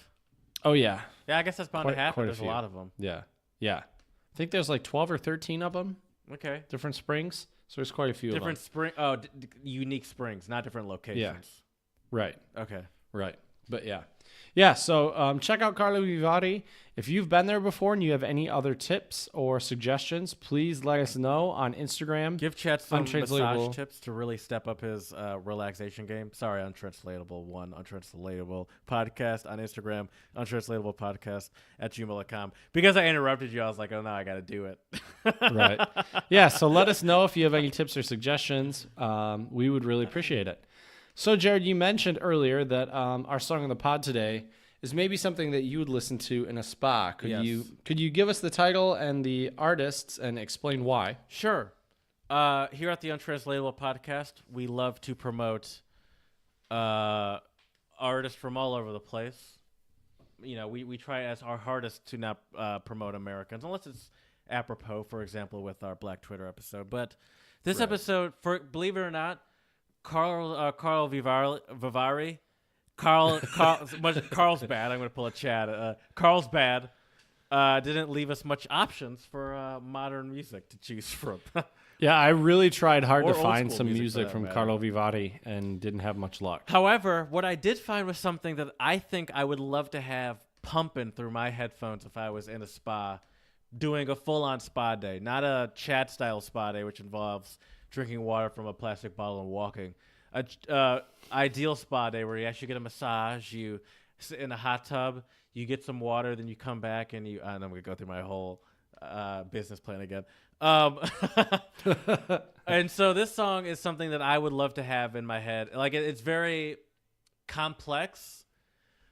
Oh, yeah. Yeah, I guess that's bound to happen. There's a lot of them. Yeah. Yeah. I think there's 12 or 13 of them. Okay. Different springs. So there's quite a few different of them. Unique springs, not different locations. Yeah. Right. Okay. Right. But yeah. Yeah, so check out Karlovy Vary. If you've been there before and you have any other tips or suggestions, please let us know on Instagram. Give Chet some massage tips to really step up his relaxation game. Sorry, Untranslatable Podcast on Instagram, Untranslatable Podcast at gmail.com. Because I interrupted you, I was like, oh no, I got to do it. Right. Yeah, so let us know if you have any tips or suggestions. We would really appreciate it. So, Jared, you mentioned earlier that our song on the pod today is maybe something that you would listen to in a spa. Could you give us the title and the artists and explain why? Sure. Here at the Untranslatable Podcast, we love to promote artists from all over the place. You know, we try as our hardest to not promote Americans, unless it's apropos, for example, with our Black Twitter episode. But this episode, believe it or not, Karlovy Vary, Carlsbad. I'm going to pull a Chad. Carlsbad didn't leave us much options for modern music to choose from. Yeah, I really tried hard to find some music from Karlovy Vary and didn't have much luck. However, what I did find was something that I think I would love to have pumping through my headphones if I was in a spa doing a full-on spa day, not a Chad-style spa day, which involves drinking water from a plastic bottle and walking. Ideal spa day where you actually get a massage, you sit in a hot tub, you get some water, then you come back and I'm going to go through my whole business plan again. And so this song is something that I would love to have in my head. Like it's very complex,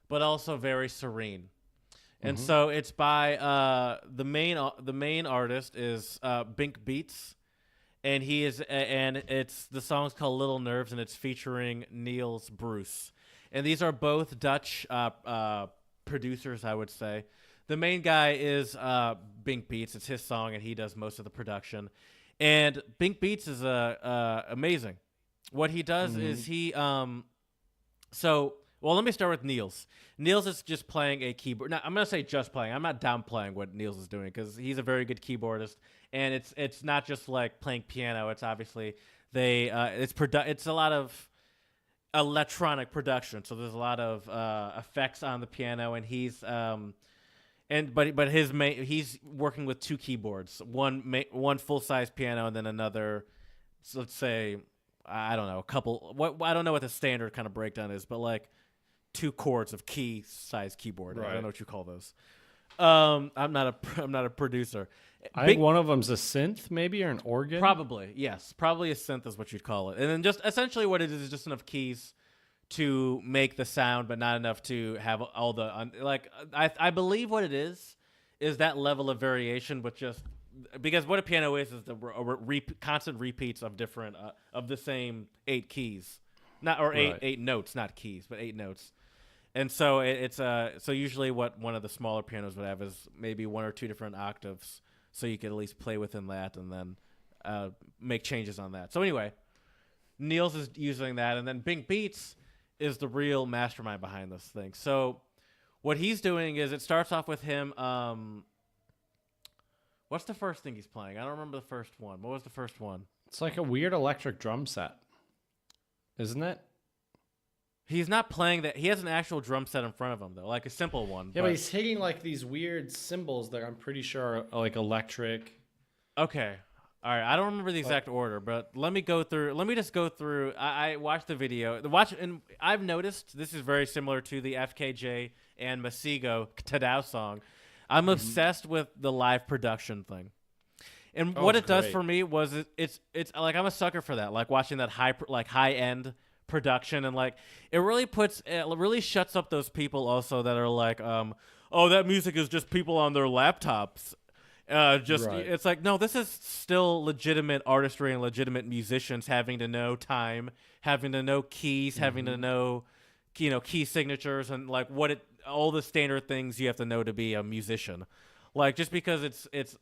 but also very serene. And so it's by the main artist is Bink Beats. And the song's called Little Nerves, and it's featuring Niels Bruce. And these are both Dutch producers, I would say. The main guy is Bink Beats. It's his song, and he does most of the production. And Bink Beats is amazing. What he does is well, let me start with Niels. Niels is just playing a keyboard. Now, I'm going to say just playing. I'm not downplaying what Niels is doing because he's a very good keyboardist. And it's not just like playing piano. It's obviously it's a lot of electronic production. So there's a lot of effects on the piano, and he's he's working with 2 keyboards, one full size piano, and then another. So let's say I don't know, a couple. I don't know what the standard kind of breakdown is, but like 2 chords of key size keyboard. Right. I don't know what you call those. I'm not a producer. I think one of them's a synth, maybe, or an organ. Probably, yes. Probably a synth is what you'd call it. And then just essentially what it is just enough keys to make the sound, but not enough to have all the I believe what it is that level of variation, but just because what a piano is the constant repeats of different of the same 8 keys, eight notes, not keys, but 8 notes. And so so usually what one of the smaller pianos would have is maybe 1 or 2 different octaves, so you could at least play within that and then make changes on that. So anyway, Niels is using that, and then Bink Beats is the real mastermind behind this thing. So what he's doing is it starts off with him. What's the first thing he's playing? I don't remember the first one. What was the first one? It's like a weird electric drum set, isn't it? He's not playing that. He has an actual drum set in front of him, though, like a simple one. Yeah, but he's hitting like these weird cymbals that I'm pretty sure are like electric. Okay. All right. I don't remember the exact order, but let me just go through. I watched the video. And I've noticed this is very similar to the FKJ and Masigo Tadao song. I'm obsessed with the live production thing. And what it does for me was it's like I'm a sucker for that. Like watching that high end production, and like it really shuts up those people also that are like oh, that music is just people on their laptops. It's like, no, this is still legitimate artistry and legitimate musicians having to know time, having to know keys, having to know key signatures, and like all the standard things you have to know to be a musician. Like just because it's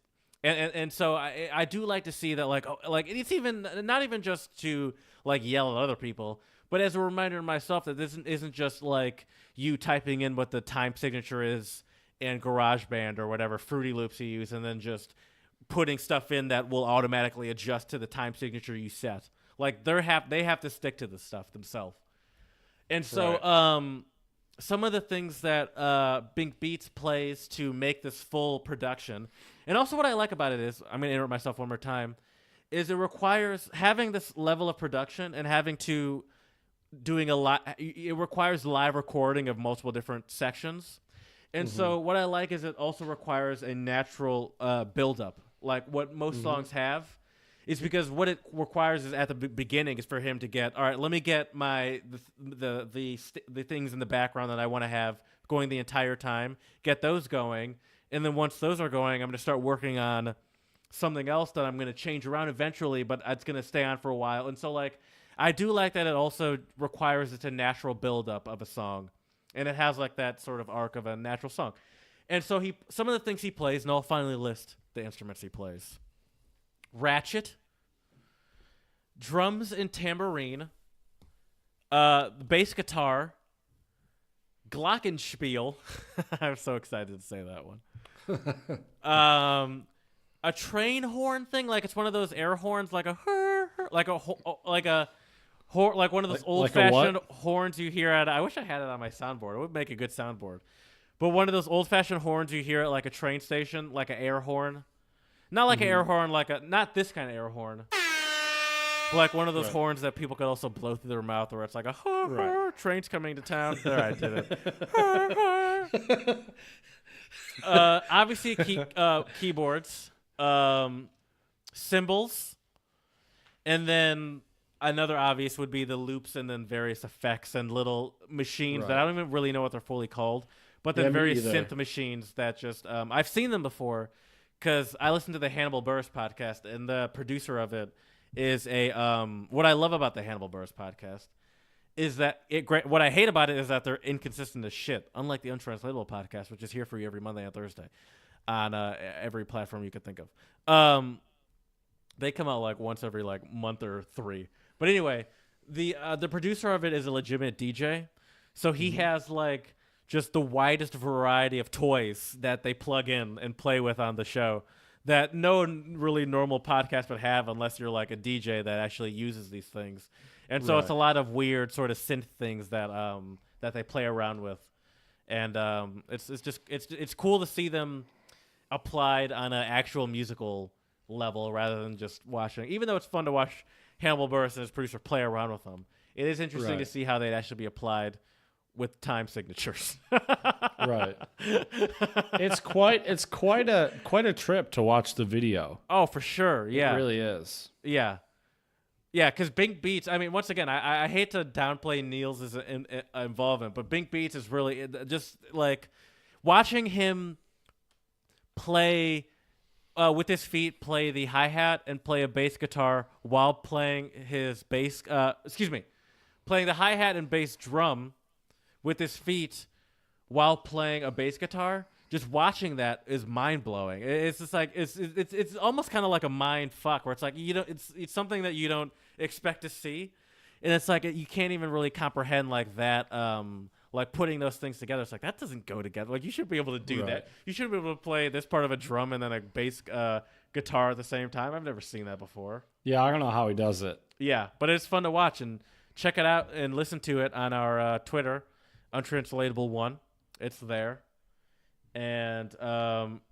and so I do like to see that like it's even not even just to like yell at other people, but as a reminder to myself that this isn't just like you typing in what the time signature is in GarageBand or whatever Fruity Loops you use, and then just putting stuff in that will automatically adjust to the time signature you set. Like they have to stick to this stuff themselves. And so some of the things that Bink Beats plays to make this full production, and also what I like about it is, I'm going to interrupt myself one more time, is it requires having this level of production and having to doing a lot. It requires live recording of multiple different sections. And so what I like is it also requires a natural build-up, like what most songs have. Is because what it requires is at the beginning is for him to get, all right, let me get the things in the background that I want to have going the entire time, get those going, and then once those are going, I'm going to start working on something else that I'm going to change around eventually, but it's going to stay on for a while. And so like I do like that it also requires it's a natural build-up of a song, and it has like that sort of arc of a natural song. And so some of the things he plays, and I'll finally list the instruments he plays. Ratchet, drums and tambourine, bass guitar, glockenspiel. I'm so excited to say that one. A train horn thing, like it's one of those air horns, like like one of those old-fashioned horns you hear at. I wish I had it on my soundboard. It would make a good soundboard. But one of those old-fashioned horns you hear at like a train station, like an air horn. Not like an air horn, not this kind of air horn. Like one of those horns that people could also blow through their mouth, where it's like train's coming to town. There, I did it. Obviously, keyboards, cymbals, and then another obvious would be the loops, and then various effects and little machines that I don't even really know what they're fully called, but then various synth machines that just I've seen them before. Because I listened to the Hannibal Buress podcast, and the producer of it is what I love about the Hannibal Buress podcast is that what I hate about it is that they're inconsistent as shit, unlike the Untranslatable podcast, which is here for you every Monday and Thursday on every platform you could think of. They come out like once every like month or 3. But anyway, the producer of it is a legitimate DJ, so he has like just the widest variety of toys that they plug in and play with on the show that no really normal podcast would have unless you're like a DJ that actually uses these things. And so it's a lot of weird sort of synth things that that they play around with. And it's cool to see them applied on an actual musical level rather than just watching. Even though it's fun to watch Hannibal Buress and his producer play around with them, it is interesting to see how they'd actually be applied with time signatures. Right. It's quite a trip to watch the video. Oh, for sure. Yeah. It really is. Yeah. Yeah, because Bink Beats, I mean, once again, I hate to downplay Niels' involvement, but Bink Beats is really just like watching him play with his feet, play the hi-hat and play a bass guitar while playing his bass, playing the hi-hat and bass drum with his feet while playing a bass guitar. Just watching that is mind blowing. It's just like it's almost kind of like a mind fuck where it's like it's something that you don't expect to see, and it's like you can't even really comprehend like that. Like putting those things together, it's like that doesn't go together. Like you should be able to do that. You should be able to play this part of a drum and then a bass guitar at the same time. I've never seen that before. Yeah, I don't know how he does it. Yeah, but it's fun to watch and check it out and listen to it on our Twitter, Untranslatable 1. It's there. And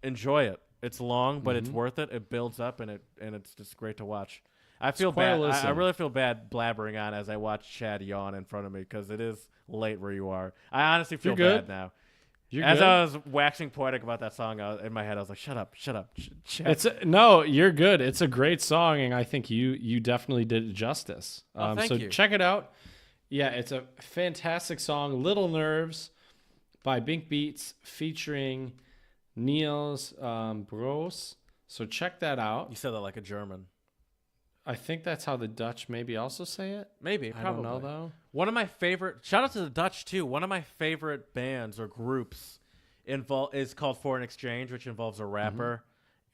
enjoy it. It's long, but it's worth it. It builds up, and it's just great to watch. I feel bad. I really feel bad blabbering on as I watch Chad yawn in front of me because it is late where you are. I honestly feel bad now. As I was waxing poetic about that song, in my head, I was like, "Shut up, Chad." No, you're good. It's a great song, and I think you definitely did it justice. Thank you. Check it out. Yeah, it's a fantastic song. Little Nerves by Bink Beats featuring Niels Bros. So check that out. You said that like a German. I think that's how the Dutch maybe also say it. Maybe, probably. I don't know, though. One of my favorite, shout out to the Dutch, too. One of my favorite bands or groups is called Foreign Exchange, which involves a rapper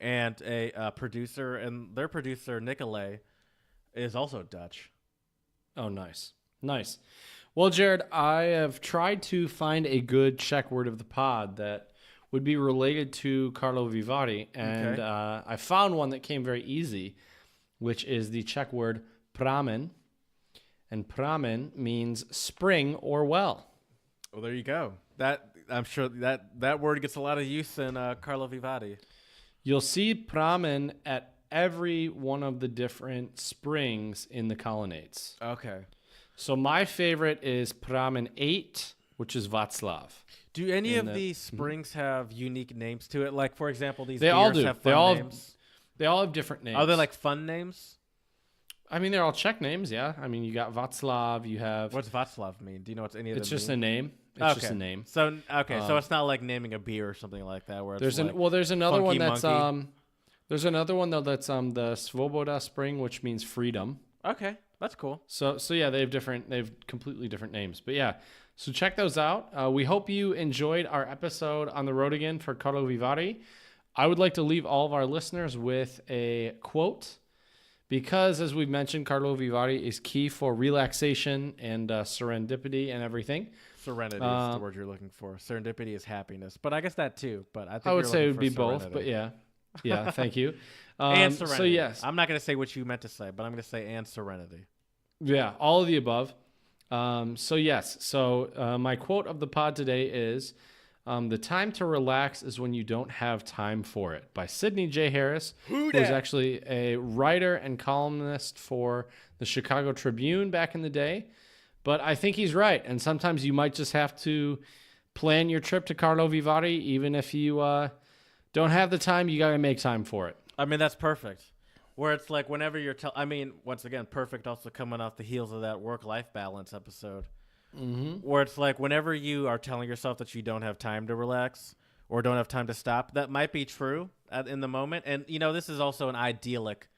and a producer. And their producer, Nicolay, is also Dutch. Oh, nice. Nice. Well, Jared, I have tried to find a good Czech word of the pod that would be related to Karlovy Vary, and I found one that came very easy, which is the Czech word pramen, and pramen means spring or well. Well, there you go. That I'm sure that word gets a lot of use in Karlovy Vary. You'll see pramen at every one of the different springs in the colonnades. Okay. So my favorite is Pramen 8, which is Václav. Do any of these springs have unique names to it? Like, for example, these they beers all do. have fun names? They all have different names. Are they like fun names? I mean, they're all Czech names, yeah. I mean, you got Václav, you have... What's Václav mean? Do you know what's any of them It's just mean? a name. It's just a name. So, so it's not like naming a beer or something like that where there's it's there's another one that's... monkey. There's another one, though, that's the Svoboda Spring, which means freedom. Okay. That's cool. So yeah, they have completely different names. But yeah, so check those out. We hope you enjoyed our episode on the road again for Karlovy Vary. I would like to leave all of our listeners with a quote because, as we've mentioned, Karlovy Vary is key for relaxation and serendipity and everything. Serenity is the word you're looking for. Serendipity is happiness, but I guess that too. But I think I would say it would be serenity. both. But yeah, thank you. And serenity. So yes, I'm not going to say what you meant to say, but I'm going to say and serenity. Yeah, all of the above. So my quote of the pod today is, the time to relax is when you don't have time for it, by Sidney J. Harris, who is actually a writer and columnist for the Chicago Tribune back in the day. But I think he's right, and sometimes you might just have to plan your trip to Karlovy Vary, even if you don't have the time, you got to make time for it. I mean, that's perfect. Where it's like whenever you're once again, perfect also coming off the heels of that work-life balance episode. Mm-hmm. Where it's like whenever you are telling yourself that you don't have time to relax or don't have time to stop, that might be true in the moment. And, this is also an idyllic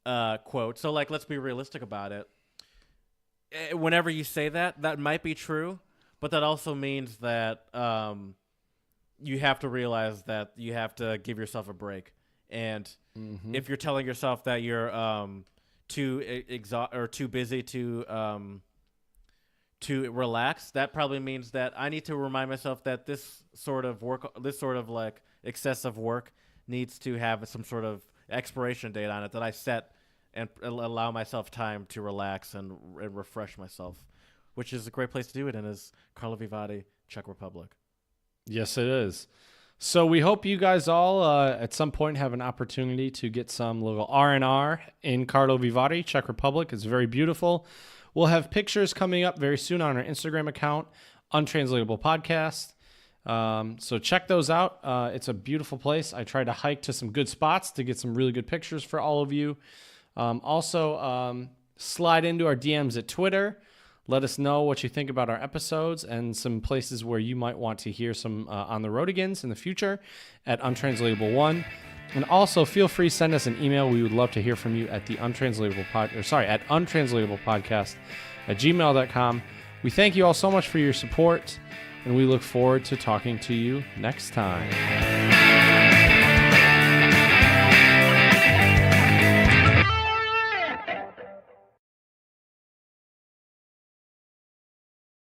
quote. So, like, let's be realistic about it. Whenever you say that might be true, but that also means that you have to realize that you have to give yourself a break. And if you're telling yourself that you're too busy to relax, that probably means that I need to remind myself that this sort of like excessive work needs to have some sort of expiration date on it that I set and allow myself time to relax and refresh myself, which is a great place to do it in is Karlovy Vary, Czech Republic. Yes, it is. So we hope you guys all at some point have an opportunity to get some little R&R in Karlovy Vary, Czech Republic. It's very beautiful. We'll have pictures coming up very soon on our Instagram account, Untranslatable Podcast. So check those out. It's a beautiful place. I tried to hike to some good spots to get some really good pictures for all of you. Also, slide into our DMs at Twitter. Let us know what you think about our episodes and some places where you might want to hear some on the road agains in the future at Untranslatable1. And also feel free to send us an email. We would love to hear from you at the Untranslatable Podcast at gmail.com. We thank you all so much for your support, and we look forward to talking to you next time.